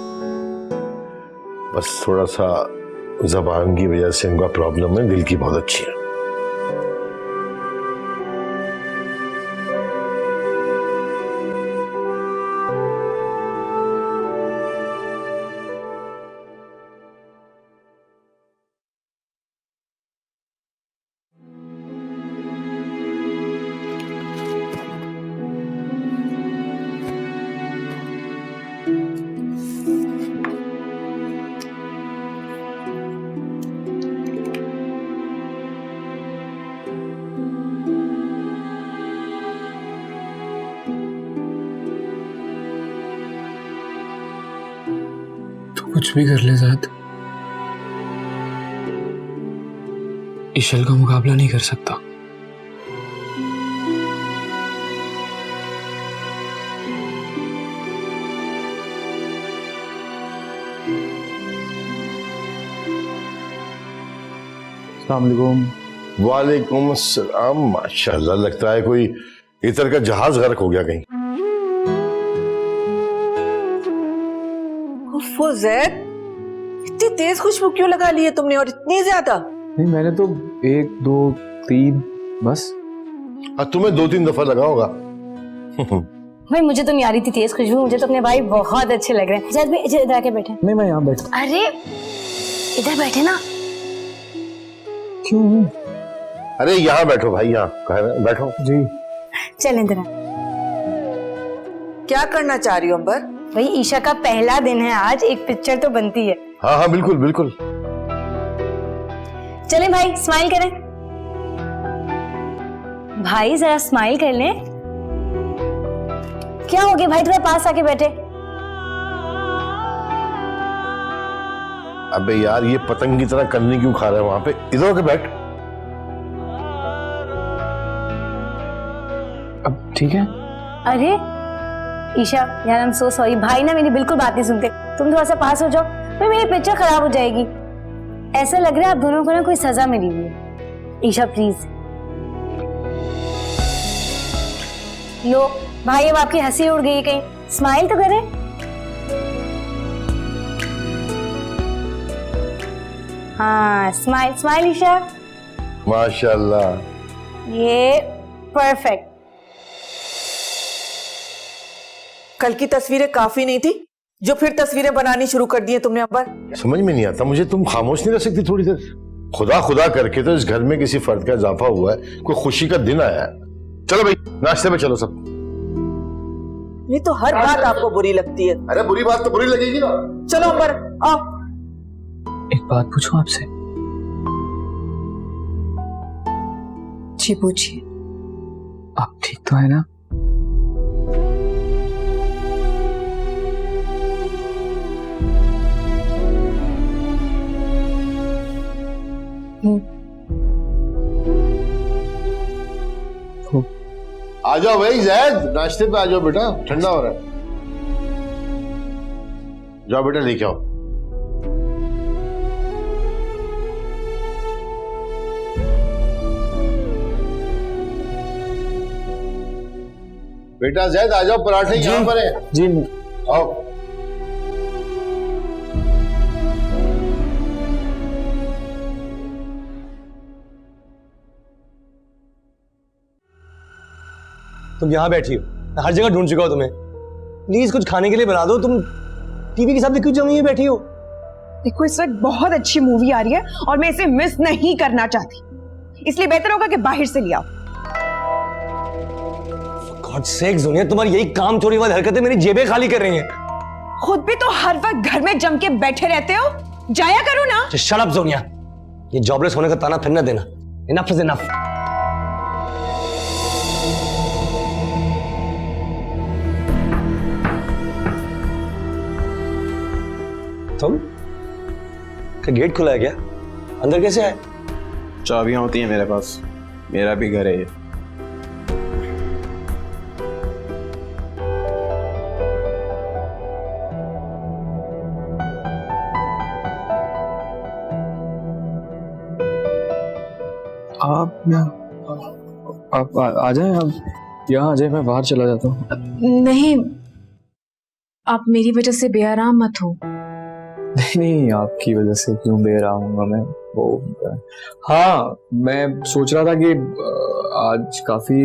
बस थोड़ा सा जबान की वजह से इनका प्रॉब्लम है, दिल की बहुत अच्छी है। कुछ भी कर ले ज़ैद, ईशल का मुकाबला नहीं कर सकता। वालेकुम अस्सलाम। माशाल्लाह, लगता है कोई इतर का जहाज गर्क हो गया कहीं। वो जैद, इतनी तेज खुशबू क्यों लगा ली है तुमने, और इतनी ज्यादा? नहीं, मैंने तो 1 2 3 बस। तुम्हें 2-3 दफा लगा होगा। भाई मुझे तो नहीं आ रही थी तेज खुशबू, मुझे तो अपने भाई बहुत अच्छे लग रहे हैं। जैद भाई इधर आके बैठे। नहीं, मैं यहाँ बैठा। अरे इधर बैठे ना। क्यों? अरे यहाँ बैठो भाई, यहाँ बैठो जी। चल इधर। क्या करना चाह रही हो अंबर? भाई ईशा का पहला दिन है आज, एक पिक्चर तो बनती है। हाँ हाँ बिल्कुल बिल्कुल। चले भाई, स्माइल करें। भाई जरा स्माइल कर ले। क्या हो गया भाई, तुम्हारे पास आके बैठे। अबे यार, ये पतंग की तरह करने क्यों खा रहे हैं वहां पे? इधर होके बैठ। अब ठीक है? अरे ईशा यार आई एम सो सॉरी, भाई ना मेरी बिल्कुल बात नहीं सुनते। तुम थोड़ा सा पास हो जाओ, फिर मेरी पिक्चर खराब हो जाएगी। ऐसा लग रहा है आप दोनों को ना कोई सजा मिली हुई है। ईशा प्लीज। लो भाई, अब आपकी हंसी उड़ गई कहीं, स्माइल तो करे। हाँ स्माइल स्माइल ईशा, माशाल्लाह। ये परफेक्ट। कल की तस्वीरें काफी नहीं थी जो फिर तस्वीरें बनानी शुरू कर दी है तुमने अंबर? समझ में नहीं आता मुझे, तुम खामोश नहीं रह सकती थोड़ी देर? खुदा खुदा करके तो इस घर में किसी फर्द का इजाफा हुआ है, कोई खुशी का दिन आया है। चलो भाई नाश्ते पे चलो सब। ये तो हर बात आपको बुरी लगती है। अरे बुरी बात तो बुरी लगेगी ना। चलो अंबर आओ। एक बात पूछूं आपसे? जी पूछिए। आप ठीक तो है ना? आ जाओ भाई जैद, नाश्ते पे आ जाओ बेटा, ठंडा हो रहा है। जाओ बेटा लेके आओ। बेटा जैद आ जाओ, पराठे यहाँ पर है। जी आओ। तुम यहाँ बैठी हो, मैं हर जगह ढूंढ चुका हूँ तुम्हें। प्लीज कुछ खाने के लिए बना दो। तुम टीवी के सामने क्यों जमी बैठी हो? देखो इस वक्त बहुत अच्छी मूवी आ रही है और मैं इसे मिस नहीं करना चाहती, इसलिए बेहतर होगा कि बाहर से ले आओ। गॉड सेक्स दुनिया, तुम्हारी यही काम चोरी वाली हरकतें मेरी जेबें खाली कर रही हैं। खुद भी तो हर वक्त घर में जम के बैठे रहते हो, जाया करो ना। शट अप सोनिया, ये जॉबलेस होने का ताना फिर न देना। Enough is enough. तुम क्या गेट खुला है क्या? अंदर कैसे आए? चाबियां होती हैं मेरे पास, मेरा भी घर है ये। आप आ जाएं, आप यहाँ आ जाएं, मैं बाहर चला जाता हूँ। नहीं, आप मेरी वजह से बेआराम मत हो। नहीं आपकी वजह से क्यों बेआराम हूँगा मैं? वो हाँ, मैं सोच रहा था कि आज काफी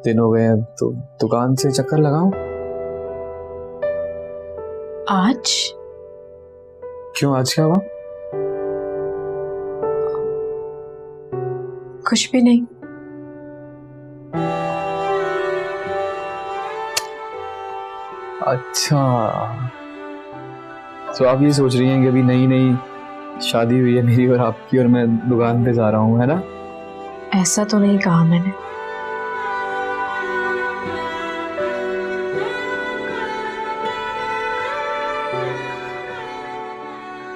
दिन हो गए हैं तो दुकान से चक्कर लगाऊं। आज? क्यों, आज क्या हुआ? कुछ भी नहीं। अच्छा, तो आप ये सोच रही हैं कि अभी नई नई शादी हुई है मेरी और आपकी और मैं दुकान पे जा रहा हूँ, है ना? ऐसा तो नहीं कहा मैंने।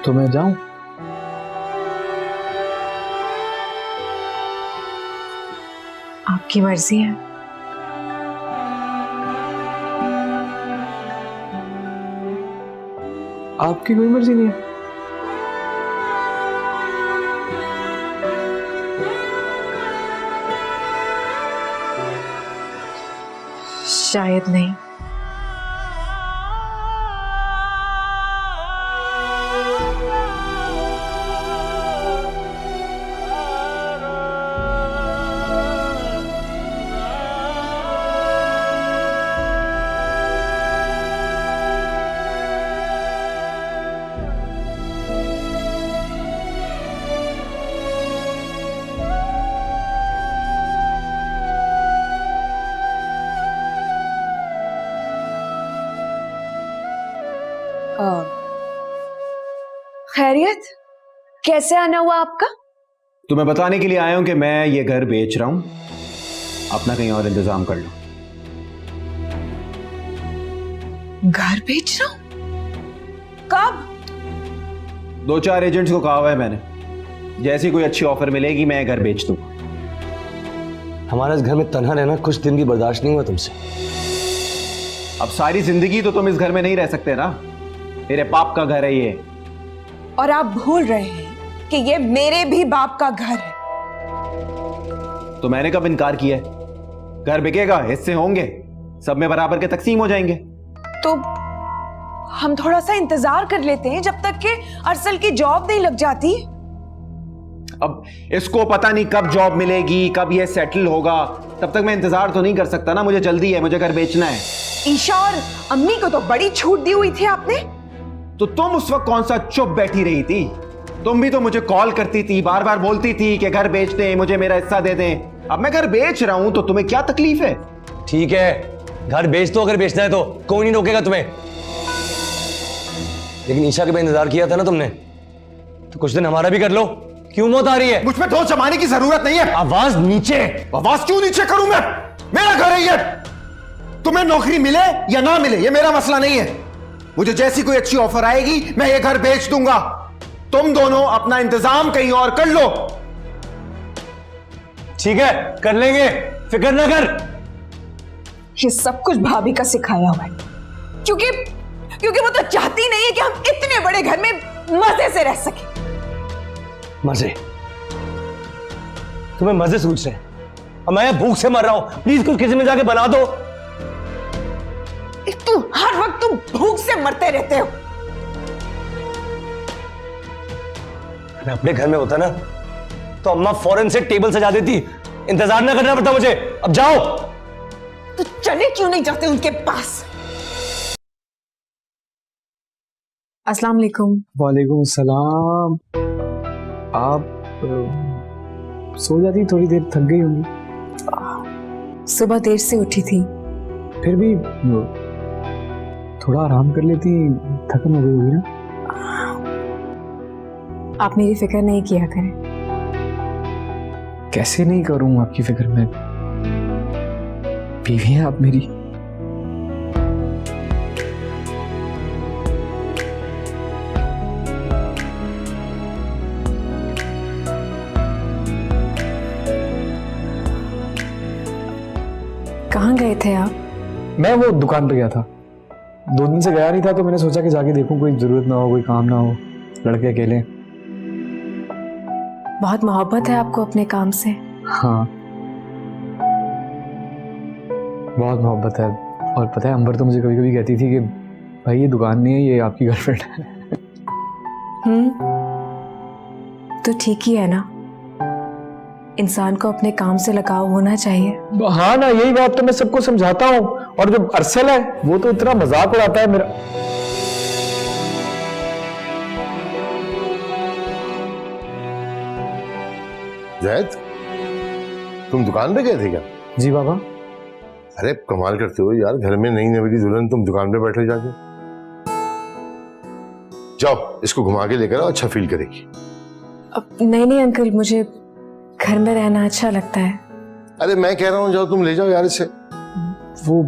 तो मैं जाऊं? आपकी मर्जी है। आपकी कोई मर्जी नहीं है? शायद नहीं। खैरियत, कैसे आना हुआ आपका? तुम्हें बताने के लिए आया हूं कि मैं ये घर बेच रहा हूं, अपना कहीं और इंतजाम कर लो। घर बेच रहा हूं? कब? 2-4 एजेंट्स को कहा हुआ है मैंने, जैसी कोई अच्छी ऑफर मिलेगी मैं घर बेच दूंगा। हमारा इस घर में तन्हा रहना कुछ दिन भी बर्दाश्त नहीं हुआ तुमसे। अब सारी जिंदगी तो तुम इस घर में नहीं रह सकते ना, मेरे बाप का घर है ये। और आप भूल रहे हैं कि ये मेरे भी बाप का घर है। तो मैंने कब इनकार किया है? घर बिकेगा, हिस्से होंगे, सब में बराबर के तकसीम हो जाएंगे। तो हम थोड़ा सा इंतजार कर लेते हैं जब तक कि अरसल की जॉब नहीं लग जाती। अब इसको पता नहीं कब जॉब मिलेगी, कब ये सेटल होगा, तब तक मैं इंतजार तो नहीं कर सकता ना। मुझे जल्दी है, मुझे घर बेचना है। ईशा और अम्मी को तो बड़ी छूट दी हुई थी आपने। तो तुम उस वक्त कौन सा चुप बैठी रही थी? तुम भी तो मुझे कॉल करती थी, बार बार बोलती थी कि घर बेच दें, मुझे मेरा हिस्सा दे दें। अब मैं घर बेच रहा हूं तो तुम्हें क्या तकलीफ है? ठीक है, घर बेच दो, अगर बेचना है तो कोई नहीं रोकेगा तुम्हें। लेकिन ईशा के भी इंतजार किया था ना तुमने, तो कुछ दिन हमारा भी कर लो। क्यों मौत आ रही है? मुझ पे धोल जमाने की जरूरत नहीं है। आवाज नीचे। आवाज क्यों नीचे करूं मैं? मेरा घर है ये। तुम्हें नौकरी मिले या ना मिले ये मेरा मसला नहीं है। मुझे जैसी कोई अच्छी ऑफर आएगी मैं ये घर बेच दूंगा। तुम दोनों अपना इंतजाम कहीं और कर लो। ठीक है, कर लेंगे, फिक्र ना कर। ये सब कुछ भाभी का सिखाया हुआ है, क्योंकि वो तो चाहती नहीं है कि हम इतने बड़े घर में मजे से रह सके। मजे? तुम्हें मजे सूझ रहे हैं और मैं भूख से मर रहा हूं। प्लीज कुछ किसी में जाके बना दो। तुम हर वक्त तुम भूख से मरते रहते हो। मैं अपने घर में होता ना तो अम्मा फौरन से टेबल सजा देती, इंतजार ना करना पड़ता मुझे। अब जाओ। तो चले क्यों नहीं जाते उनके पास? अस्सलाम वालेकुम। वालेकुम सलाम। आप सो जाती, थोड़ी देर थक गई होंगी। सुबह देर से उठी थी। फिर भी थोड़ा आराम कर लेती, थकन हो गई होगी ना। आप मेरी फिक्र नहीं किया करें। कैसे नहीं करूं आपकी फिक्र में? बीवी हैं आप मेरी। कहाँ गए थे आप? मैं वो दुकान पे गया था, 2 दिन से गया नहीं था, तो मैंने सोचा कि जाके देखूं, कोई जरूरत ना हो, कोई काम ना हो, लड़के अकेले। बहुत मोहब्बत है आपको अपने काम से। हाँ, बहुत मोहब्बत है। और पता है, अंबर तो मुझे कभी कभी कहती थी कि भाई ये दुकान नहीं है, ये आपकी गर्लफ्रेंड है। तो ठीक ही है ना, इंसान को अपने काम से लगाव होना चाहिए। हाँ ना, यही बात तो मैं सबको समझाता हूँ। और जो अरसल है वो तो इतना मजाक उड़ाता है मेरा। जैद, तुम दुकान पे गए थे क्या? जी बाबा। अरे कमाल करते हो यार, घर में नई नवेली दुल्हन, तुम दुकान पे बैठे जाके। जाओ इसको घुमा के लेकर आओ, अच्छा फील करेगी। नहीं अंकल, मुझे घर में रहना अच्छा लगता है। अरे मैं कह रहा हूँ जाओ, तुम ले जाओ यार इसे। वो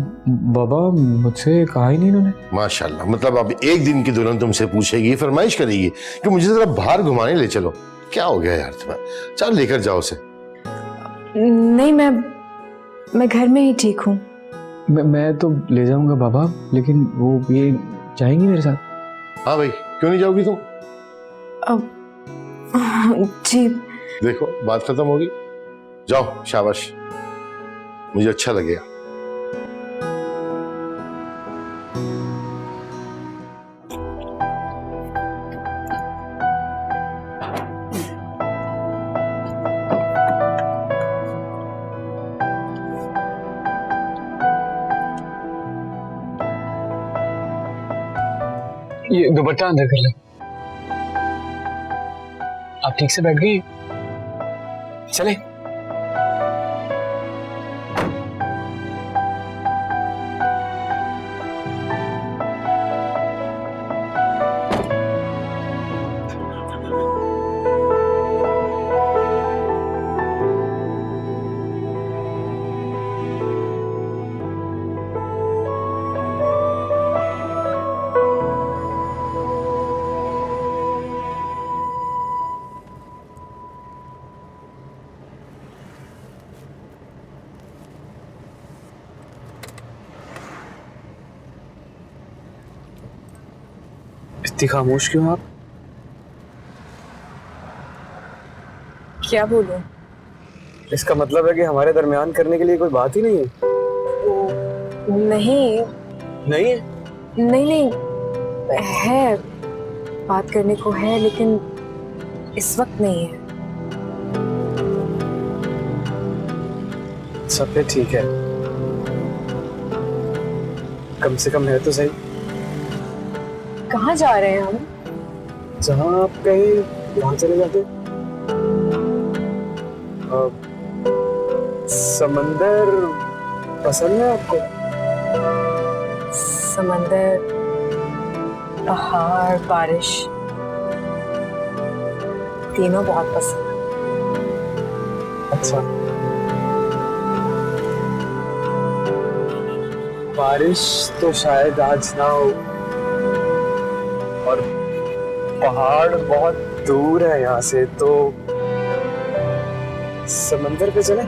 बाबा मुझसे कहा ही नहीं उन्होंने। माशाल्लाह, मतलब अब एक दिन की दुल्हन तुमसे पूछेगी, फरमाइश करेगी कि मुझे जरा बाहर घुमाने ले चलो। क्या हो गया यार तुम्हें? चल लेकर जाओ उसे। नहीं, मैं घर में ही ठीक हूँ। मैं तो ले जाऊंगा बाबा, लेकिन वो ये जाएंगी मेरे साथ? हाँ भाई, क्यों नहीं जाओगी तुम? जी। देखो बात खत्म होगी, जाओ, शाबाश, मुझे अच्छा लगेगा। ये दुपट्टा अंदर कर ले। आप ठीक से बैठ गई? चले। इतनी खामोश क्यों आप? क्या बोलूं? इसका मतलब है कि हमारे दरमियान करने के लिए कोई बात ही नहीं है? नहीं नहीं है? नहीं नहीं, है, बात करने को है, लेकिन इस वक्त नहीं है। सब पे ठीक है, कम से कम है तो सही। कहाँ जा रहे हैं हम? जहाँ आप कहीं वहां चले जाते। समंदर पसंद है आपको? समंदर, पहाड़, बारिश, तीनों बहुत पसंद है। अच्छा, बारिश तो शायद आज ना हो, और पहाड़ बहुत दूर है यहाँ से, तो समंदर पे चले?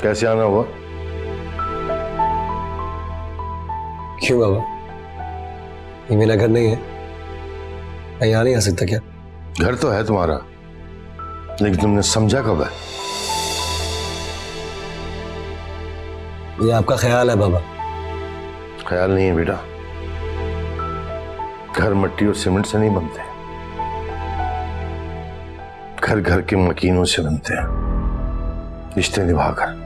कैसे आना हुआ? क्यों बाबा, ये मेरा घर नहीं है? मैं यहाँ नहीं आ सकता क्या? घर तो है तुम्हारा, लेकिन तुमने समझा कब है? ये आपका ख्याल है बाबा। ख्याल नहीं है बेटा, घर मट्टी और सीमेंट से नहीं बनते, घर घर के मकीनों से बनते हैं, रिश्ते निभाकर।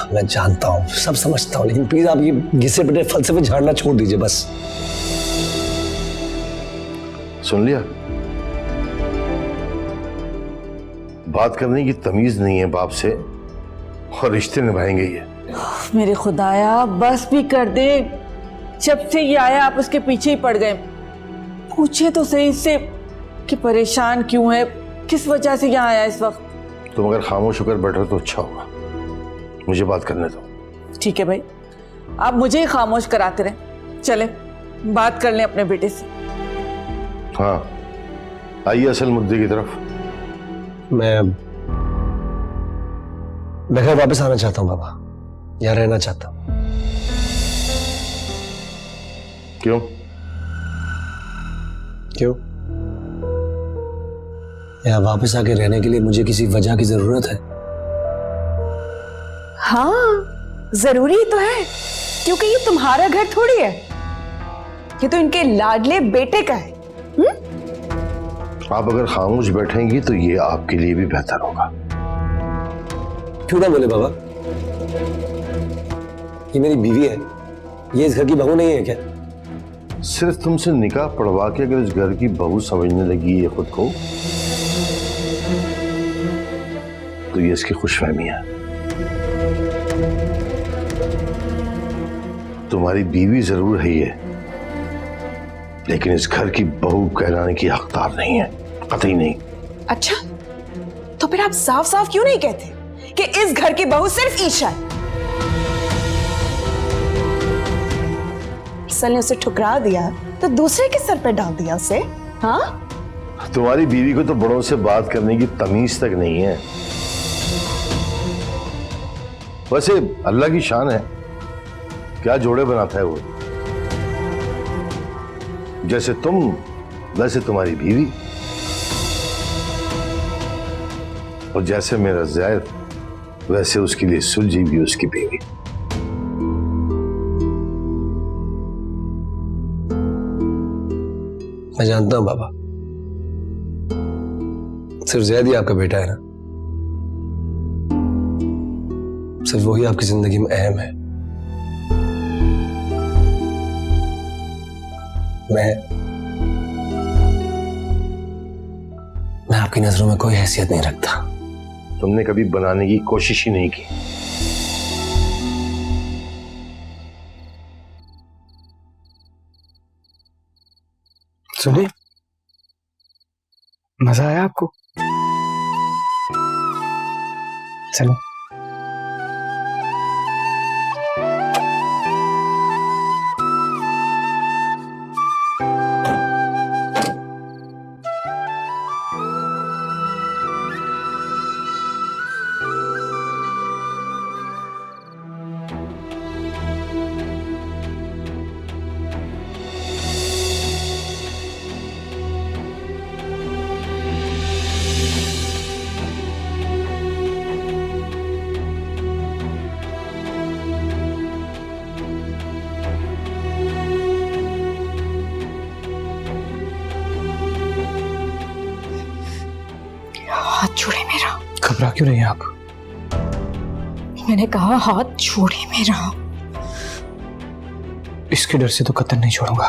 मैं जानता हूँ, सब समझता हूँ, लेकिन प्लीज आप ये घिसे पिटे फलसफे झाड़ना छोड़ दीजिए बस। सुन लिया? बात करने की तमीज नहीं है बाप से, और रिश्ते निभाएंगे ये। मेरे खुदाया, बस भी कर दे। जब से ये आया आप उसके पीछे ही पड़ गए। पूछे तो सही इससे कि परेशान क्यों है, किस वजह से यहाँ आया इस वक्त। तुम अगर खामोश होकर बैठो तो अच्छा होगा, मुझे बात करने दो। ठीक है भाई, आप मुझे ही खामोश कराते रहे। चले बात कर लें अपने बेटे से। हाँ, आइए असल मुद्दे की तरफ। मैं घर वापस आना चाहता हूँ बाबा, यहाँ रहना चाहता हूँ। क्यों? क्यों? यहाँ वापस आके रहने के लिए मुझे किसी वजह की जरूरत है। हाँ, जरूरी तो है, क्योंकि ये तुम्हारा घर थोड़ी है, ये तो इनके लाडले बेटे का है। आप अगर खामोश बैठेंगी तो ये आपके लिए भी बेहतर होगा। क्यों ना बोले बाबा, ये मेरी बीवी है, ये इस घर की बहू नहीं है क्या? सिर्फ तुमसे निकाह पढ़वा के अगर इस घर की बहू समझने लगी है खुद को, तो ये इसकी खुशफहमी है। तुम्हारी बीवी जरूर है ये, लेकिन इस घर की बहू कहलाने की हकदार नहीं है, कतई नहीं। अच्छा, तो फिर आप साफ साफ क्यों नहीं कहते कि इस घर की बहू सिर्फ ईशा है? ईशा ने उसे ठुकरा दिया तो दूसरे के सर पे डाल दिया उसे। हाँ, तुम्हारी बीवी को तो बड़ों से बात करने की तमीज तक नहीं है। वैसे अल्लाह की शान है, क्या जोड़े बनाता है वो। जैसे तुम वैसे तुम्हारी बीवी, और जैसे मेरा ज़ैद वैसे उसके लिए सुलझी भी उसकी बीवी। मैं जानता हूं बाबा, सिर्फ ज़ैद ही आपका बेटा है ना, सिर्फ वही आपकी जिंदगी में अहम है। मैं आपकी नजरों में कोई हैसियत नहीं रखता। तुमने कभी बनाने की कोशिश ही नहीं की। सुनिए, मजा आया आपको? चलो। हाथ छोड़े मेरा। घबरा क्यों नहीं आप? मैंने कहा हाथ छोड़े मेरा। इसके डर से तो कतई नहीं छोड़ूंगा।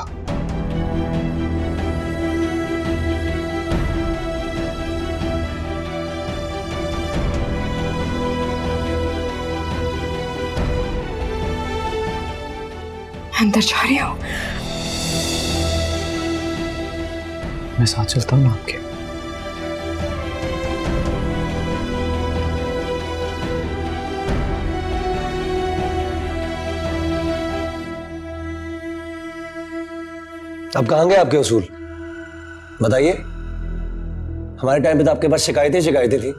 अंदर जा रही हूँ। मैं साथ चलता हूँ आपके। अब कहाँ गए आपके उसूल? बताइए। हमारे टाइम पे तो आपके पास शिकायतें थी।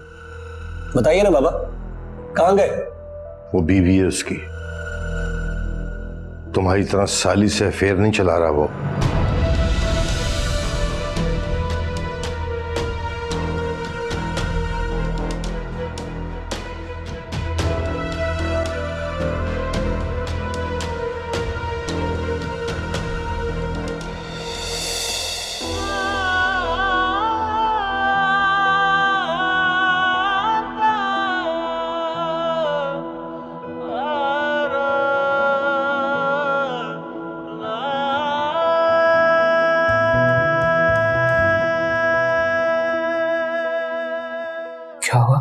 बताइए ना बाबा, कहाँ गए? वो बीवी है उसकी, तुम्हारी तरह साली से अफेयर नहीं चला रहा वो। क्या हुआ?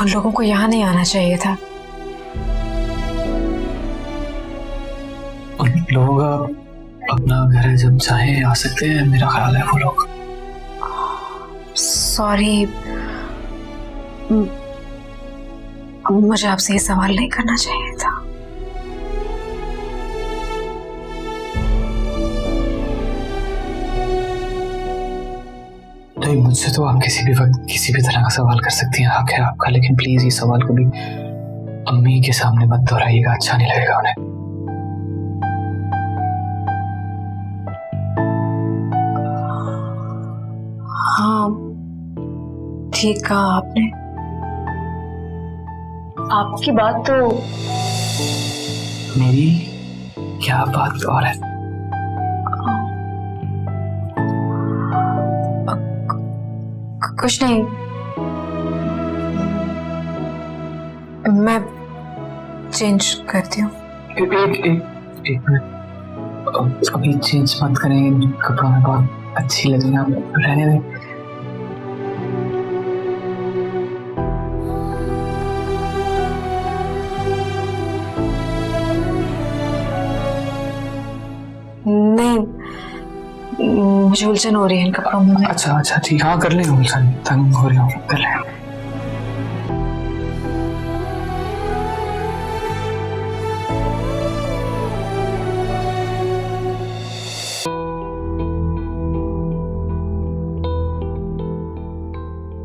उन लोगों को यहाँ नहीं आना चाहिए था। उन लोगों का अपना घर है, जब चाहे आ सकते हैं, मेरा ख्याल है वो लोग। सॉरी, मुझे आपसे ये सवाल नहीं करना चाहिए था। नहीं, मुझसे तो आप किसी भी वक्त किसी भी तरह का सवाल कर सकती हैं, हक है आपका, लेकिन प्लीज ये सवाल कभी अम्मी के सामने मत दोहराइएगा, अच्छा नहीं लगेगा उन्हें। हाँ, ठीक कहा आपने। आपकी बात तो मेरी क्या बात और है? कुछ नहीं, मैं चेंज करती हूँ। एक मिनट, अभी चेंज मत करें, इन कपड़ों में बहुत अच्छी लगेंगी आप, रहने दें। नहीं, मुझे उलझन हो रही है इन कपड़ों में। अच्छा ठीक, हाँ कर लें उलझन, तंग हो रही हूँ, कर लें।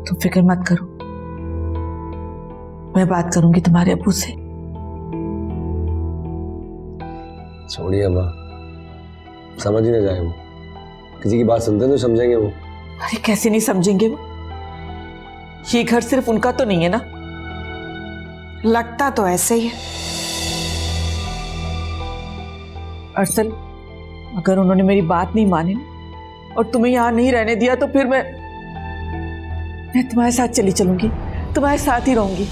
तुम फिक्र मत करो, मैं बात करूंगी तुम्हारे अब्बू से। छोड़िए अब्बा, समझ ही ना जाए वो। किसी की बात सुनते तो समझेंगे वो। अरे कैसे नहीं समझेंगे वो? ये घर सिर्फ उनका तो नहीं है ना। लगता तो ऐसे ही है। अरसल, अगर उन्होंने मेरी बात नहीं मानी और तुम्हें यहाँ नहीं रहने दिया तो फिर मैं तुम्हारे साथ चली चलूंगी, तुम्हारे साथ ही रहूंगी।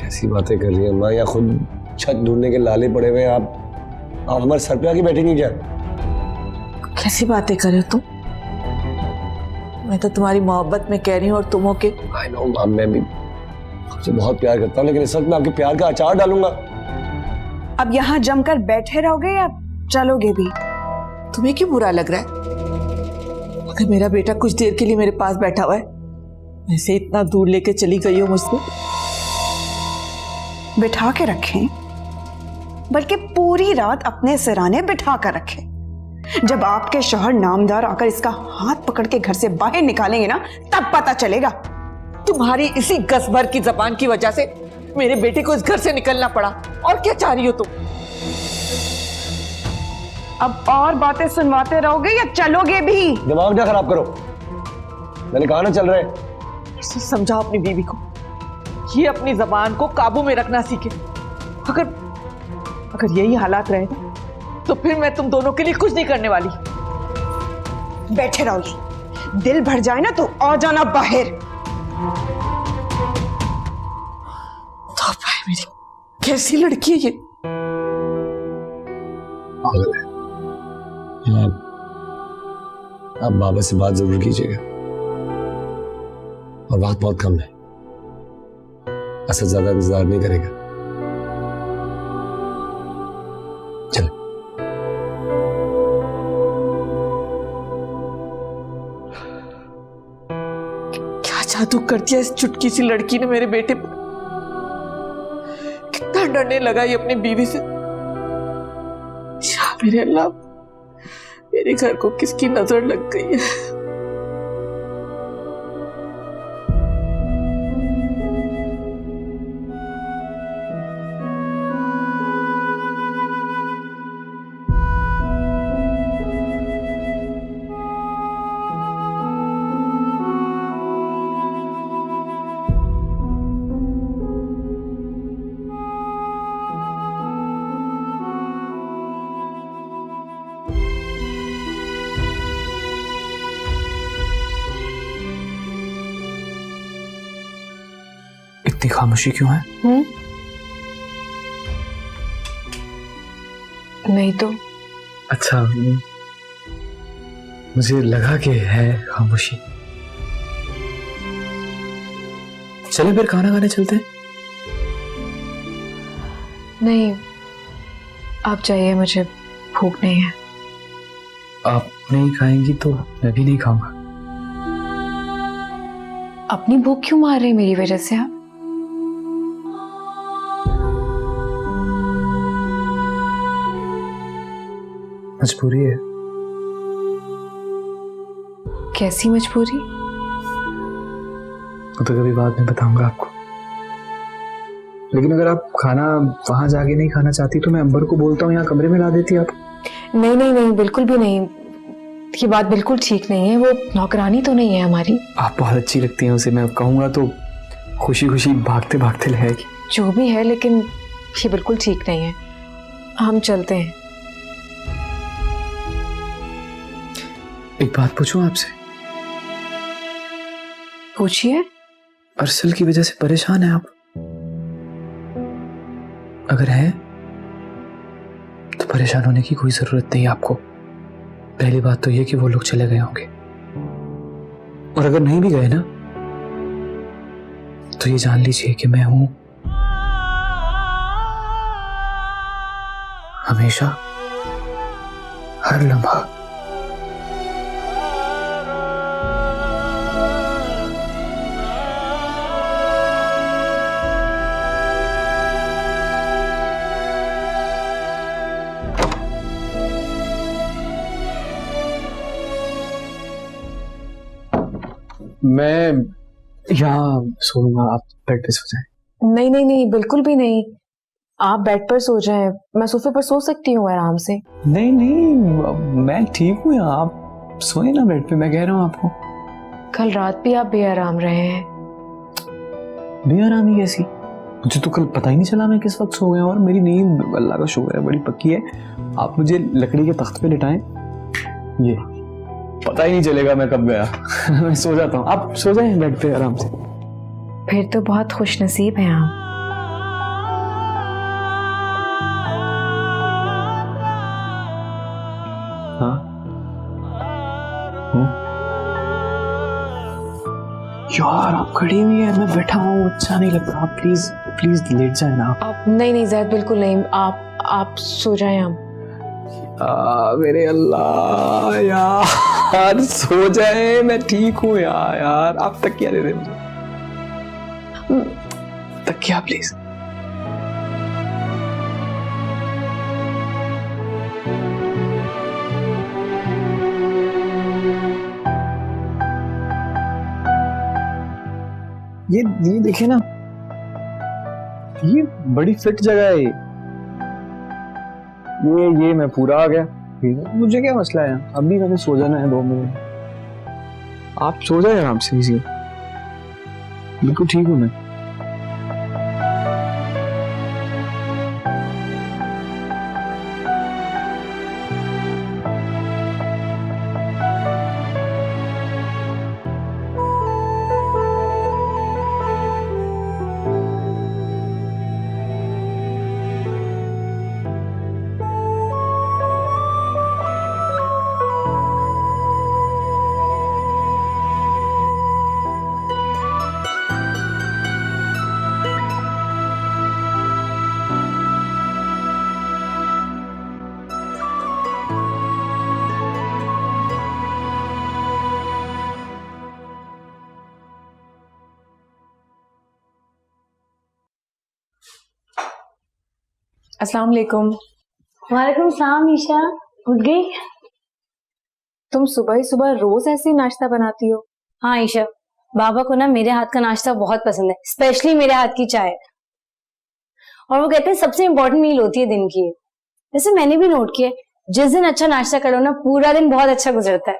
कैसी बातें कर रही है अम्मा? या खुद छत ढूंढने के लाले पड़े हुए आप हमारे सर पे आके बैठेंगी क्या? कैसी बातें कर रहे हो तुम? मैं तो तुम्हारी मोहब्बत में कह रही हूँ और तुम हो के। आई नो मैम, आपसे बहुत प्यार करता हूँ, लेकिन इस वक्त मैं आपके प्यार का अचार डालूंगा। अब यहाँ जमकर बैठे रहोगे या चलोगे भी? तुम्हें क्यों बुरा लग रहा है? अगर मेरा बेटा कुछ देर के लिए मेरे पास बैठा हुआ है, ऐसे इतना दूर लेके चली गई हो मुझसे। बिठा के रखें, बल्कि पूरी रात अपने सिराने बिठा कर रखें। जब आपके शौहर नामदार आकर इसका हाथ पकड़ के घर से बाहर निकालेंगे ना, तब पता चलेगा। तुम्हारी इसी गसभर की जबान की वजह से मेरे बेटे को इस घर से निकलना पड़ा। और क्या चाह रही हो तुम? अब और बातें सुनवाते रहोगे या चलोगे भी? दिमाग ना खराब करो, मैंने कहा ना चल रहे। इसे समझाओ अपनी बीवी को, ये अपनी जबान को काबू में रखना सीखे। अगर यही हालात रहे तो फिर मैं तुम दोनों के लिए कुछ नहीं करने वाली। बैठे रहोगे, दिल भर जाए ना तो आ जाना बाहर। तो मेरी कैसी लड़की है ये? पागल है। आप बाबा से बात जरूर कीजिएगा, और वक्त बहुत कम है, असद ज्यादा इंतजार नहीं करेगा। चलो। क्या जादू कर दिया इस चुटकी सी लड़की ने मेरे बेटे पर। कितना डरने लगा ये अपनी बीवी से। या मेरे अल्लाह, मेरे घर को किसकी नजर लग गई है। इतनी खामोशी क्यों है? नहीं तो। अच्छा, मुझे लगा कि है खामोशी। चले फिर खाना खाने चलते हैं। नहीं, आप जाइए, मुझे भूख नहीं है। आप नहीं खाएंगी तो मैं भी नहीं खाऊंगा। अपनी भूख क्यों मार रहे हैं मेरी वजह से आप? मजबूरी है। कैसी मजबूरी? वो तो कभी बाद में बताऊंगा आपको। लेकिन अगर आप खाना वहां जाके नहीं खाना चाहती तो मैं अंबर को बोलता हूँ यहाँ कमरे में ला देती आप। नहीं नहीं नहीं, बिल्कुल भी नहीं। ये बात बिल्कुल ठीक नहीं है। वो नौकरानी तो नहीं है हमारी। आप बहुत अच्छी लगती हैं उसे, मैं कहूंगा तो खुशी खुशी भागते भागते ले आएगी। जो भी है, लेकिन ये बिल्कुल ठीक नहीं है। हम चलते हैं। एक बात पूछूं आपसे? पूछिए। अरसल की वजह से परेशान है आप? अगर है तो परेशान होने की कोई जरूरत नहीं आपको। पहली बात तो ये कि वो लोग चले गए होंगे, और अगर नहीं भी गए ना तो ये जान लीजिए कि मैं हूं हमेशा, हर लम्हा। मैं यहाँ सोऊंगा, आप बेड पे सो जाएं। नहीं नहीं नहीं, बिल्कुल भी नहीं। आप बेड पर सो जाएं, मैं सोफे पर सो सकती हूँ आराम से। नहीं नहीं, मैं ठीक हूँ यहाँ, आप सोए ना बेड पे, मैं कह रहा हूँ आपको। कल रात भी आप बेआराम रहे हैं। बेआरामी कैसी? मुझे तो कल पता ही नहीं चला मैं किस वक्त सो गया, और मेरी नींद अल्लाह का शुक्र है बड़ी पक्की है। आप मुझे लकड़ी के तख्त पे लिटाएं, ये पता ही नहीं चलेगा मैं कब गया। मैं सो जाता हूँ, आप सो जाएं बेड पे आराम से। फिर तो बहुत खुश नसीब हैं आप। हाँ, यार आप खड़ी हुई है, मैं बैठा हूँ, अच्छा नहीं लगता। आप प्लीज प्लीज लेट जाए ना। आप नहीं नहीं जैद बिल्कुल नहीं, आप सो जाएं। आप मेरे अल्लाह यार सो जाए, मैं ठीक हूँ यार आप तकिया दे दे मुझे, तकिया प्लीज। ये देखिए ना, ये बड़ी फिट जगह है ये मैं पूरा आ गया। मुझे क्या मसला है, अभी कभी सो जाना है 2 मिनट। आप सो जाए आराम से, इजी बिल्कुल ठीक हूँ मैं। अस्सलाम वालेकुम। वालेकुम सलाम। ईशा उठ गई? तुम सुबह ही सुबह रोज ऐसे ही नाश्ता बनाती हो? हाँ ईशा, बाबा को ना मेरे हाथ का नाश्ता बहुत पसंद है, स्पेशली मेरे हाथ की चाय। और वो कहते हैं सबसे इम्पोर्टेंट मील होती है दिन की। वैसे मैंने भी नोट किया, जिस दिन अच्छा नाश्ता करो ना, पूरा दिन बहुत अच्छा गुजरता है।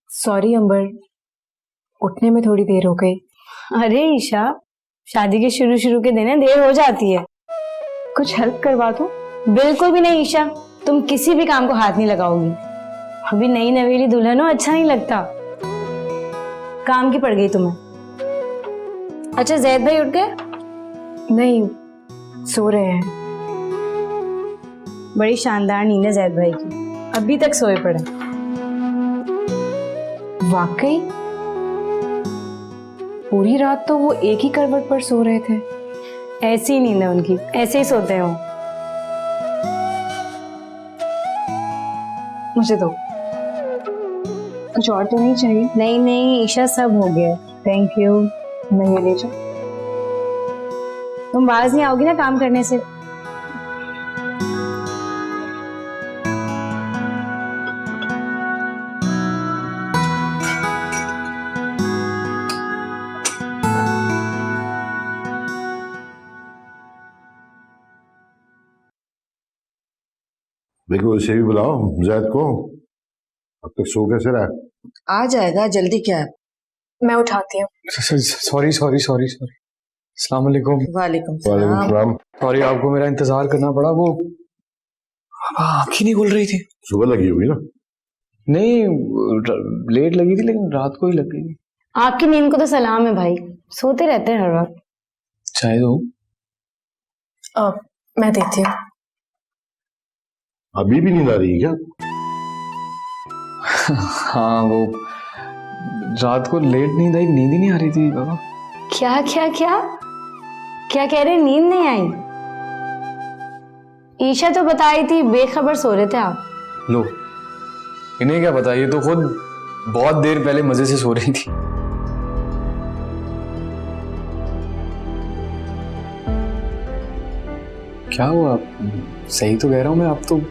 सॉरी अंबर, उठने में थोड़ी देर हो गई। अरे ईशा, शादी के शुरू शुरू के दिन है, देर हो जाती है। कुछ हेल्प करवा दूं? बिल्कुल भी नहीं ईशा, तुम किसी भी काम को हाथ नहीं लगाओगी। अभी नई नवेली दुल्हन हो, अच्छा नहीं लगता। काम की पड़ गई तुम्हें। अच्छा जैद भाई उठ गए? नहीं, सो रहे हैं। बड़ी शानदार नींद है जैद भाई की, अभी तक सोए पड़े। वाकई पूरी रात तो वो एक ही करवट पर सो रहे थे। ऐसी ही नींद है उनकी, ऐसे ही सोते हो। मुझे दो। कुछ और तो नहीं चाहिए? नहीं नहीं ईशा, सब हो गया, थैंक यू। मैं ये ले जाऊं? तुम बाज नहीं आओगी ना काम करने से? देखो इसे भी बुलाओ जैद को, अब तक सो कैसे रहा है? आ जाएगा, जल्दी क्या है। मैं उठाती हूँ। Sorry sorry sorry sorry. अस्सलाम वालेकुम। वालेकुम वालेकुम सलाम। सलाम। सॉरी आपको मेरा इंतजार करना पड़ा, वो आँख ही नहीं खुल रही थी। सुबह लगी हुई ना? नहीं लेट लगी थी, लेकिन रात को ही लग गई। आपकी नींद को तो सलाम है भाई, सोते रहते हैं हर वक्त। चाहे दो। मैं देती हूँ। अभी भी नींद आ रही है क्या? हाँ वो रात को लेट नींद आई, नींद ही नहीं आ रही थी बाबा। क्या क्या क्या क्या कह रहे, नींद नहीं आई? ईशा तो बताई थी, बेखबर सो रहे थे आप। लो इन्हें क्या पता, ये तो खुद बहुत देर पहले मजे से सो रही थी। क्या हुआ, सही तो कह रहा हूँ मैं, आप तो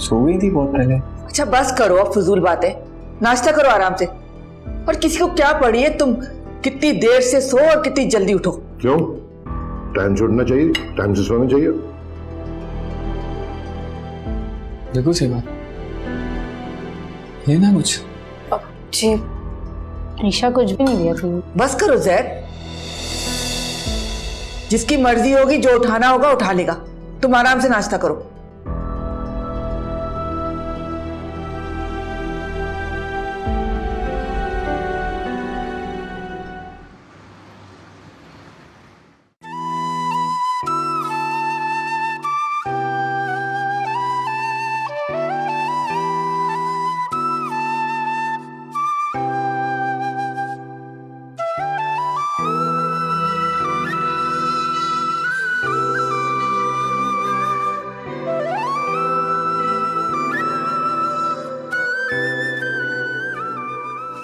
सो गई थी बहुत पहले। अच्छा बस करो अब फजूल बातें, नाश्ता करो आराम से। और किसी को क्या पड़ी है, तुम कितनी देर से सो और कितनी जल्दी उठो। क्यों? टाइम से उठना चाहिए, टाइम से सोना चाहिए। देखो सही बात, लेना कुछ। जी ईशा कुछ भी नहीं दिया तुम्हें। बस करो जैद, जिसकी मर्जी होगी, जो उठाना होगा उठा लेगा। तुम आराम से नाश्ता करो।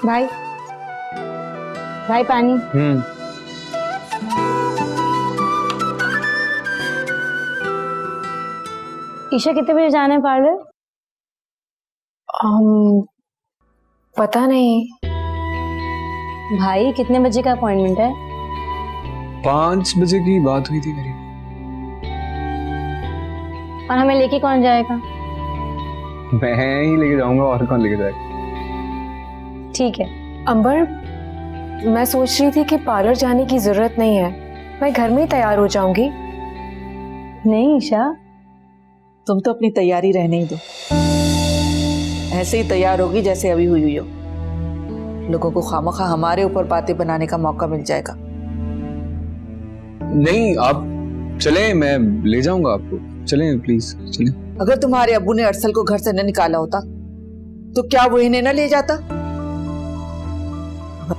भाई भाई पानी। ईशा कितने बजे जाना है पार्लर? पता नहीं। भाई कितने बजे का अपॉइंटमेंट है? 5 बजे की बात हुई थी मेरी। और हमें लेके कौन जाएगा? मैं ही लेके जाऊंगा, और कौन लेके जाएगा? ठीक है। अंबर, मैं सोच रही थी कि पार्लर जाने की जरूरत नहीं है, मैं घर में ही तैयार हो जाऊंगी। नहीं ईशा, तुम तो अपनी तैयारी रहने ही दो, ऐसे ही तैयार होगी जैसे अभी हुई हो। लोगों को खामखा हमारे ऊपर बातें बनाने का मौका मिल जाएगा। नहीं, आप चलें, मैं ले जाऊंगा आपको। चलें प्लीज, चलें। अगर तुम्हारे अब्बू ने अरसल को घर से न निकाला होता तो क्या वो इन्हें न ले जाता?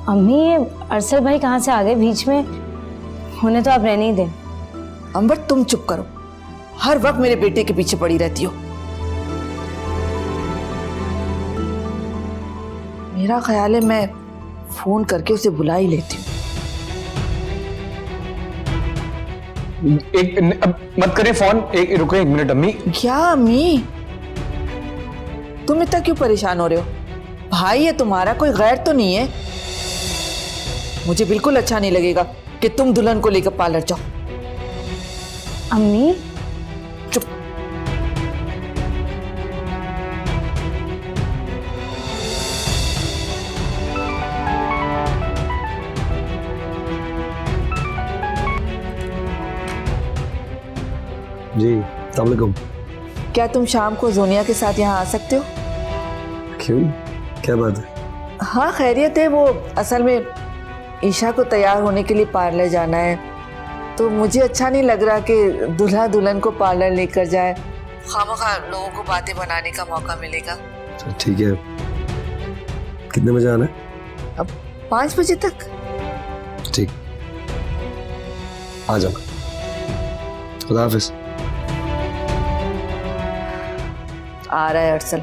अम्मी ये अरसल भाई कहाँ से आ गए बीच में? उन्हें तो आप रहने ही दें। अंबर तुम चुप करो, हर वक्त मेरे बेटे के पीछे पड़ी रहती हो। मेरा ख्याल है मैं फोन करके उसे बुला ही लेती हूँ। अब मत करें फोन, रुको 1 मिनट अम्मी। क्या अम्मी, तुम इतना क्यों परेशान हो रहे हो? भाई ये तुम्हारा कोई गैर तो नहीं है? मुझे बिल्कुल अच्छा नहीं लगेगा कि तुम दुल्हन को लेकर पार्लर जाओ। अम्मी चुप। जी अस्सलाम वालेकुम। क्या तुम शाम को जोनिया के साथ यहाँ आ सकते हो? क्यों, क्या बात है? हाँ खैरियत है, वो असल में ईशा को तैयार होने के लिए पार्लर जाना है, तो मुझे अच्छा नहीं लग रहा कि दूल्हा दुल्हन को पार्लर लेकर जाए। खामखा लोगों को बातें बनाने का मौका मिलेगा। ठीक है, कितने बजे आना है? अब 5 बजे तक। ठीक, आ जाना। खुदा हाफिज। आ रहा है अरसल।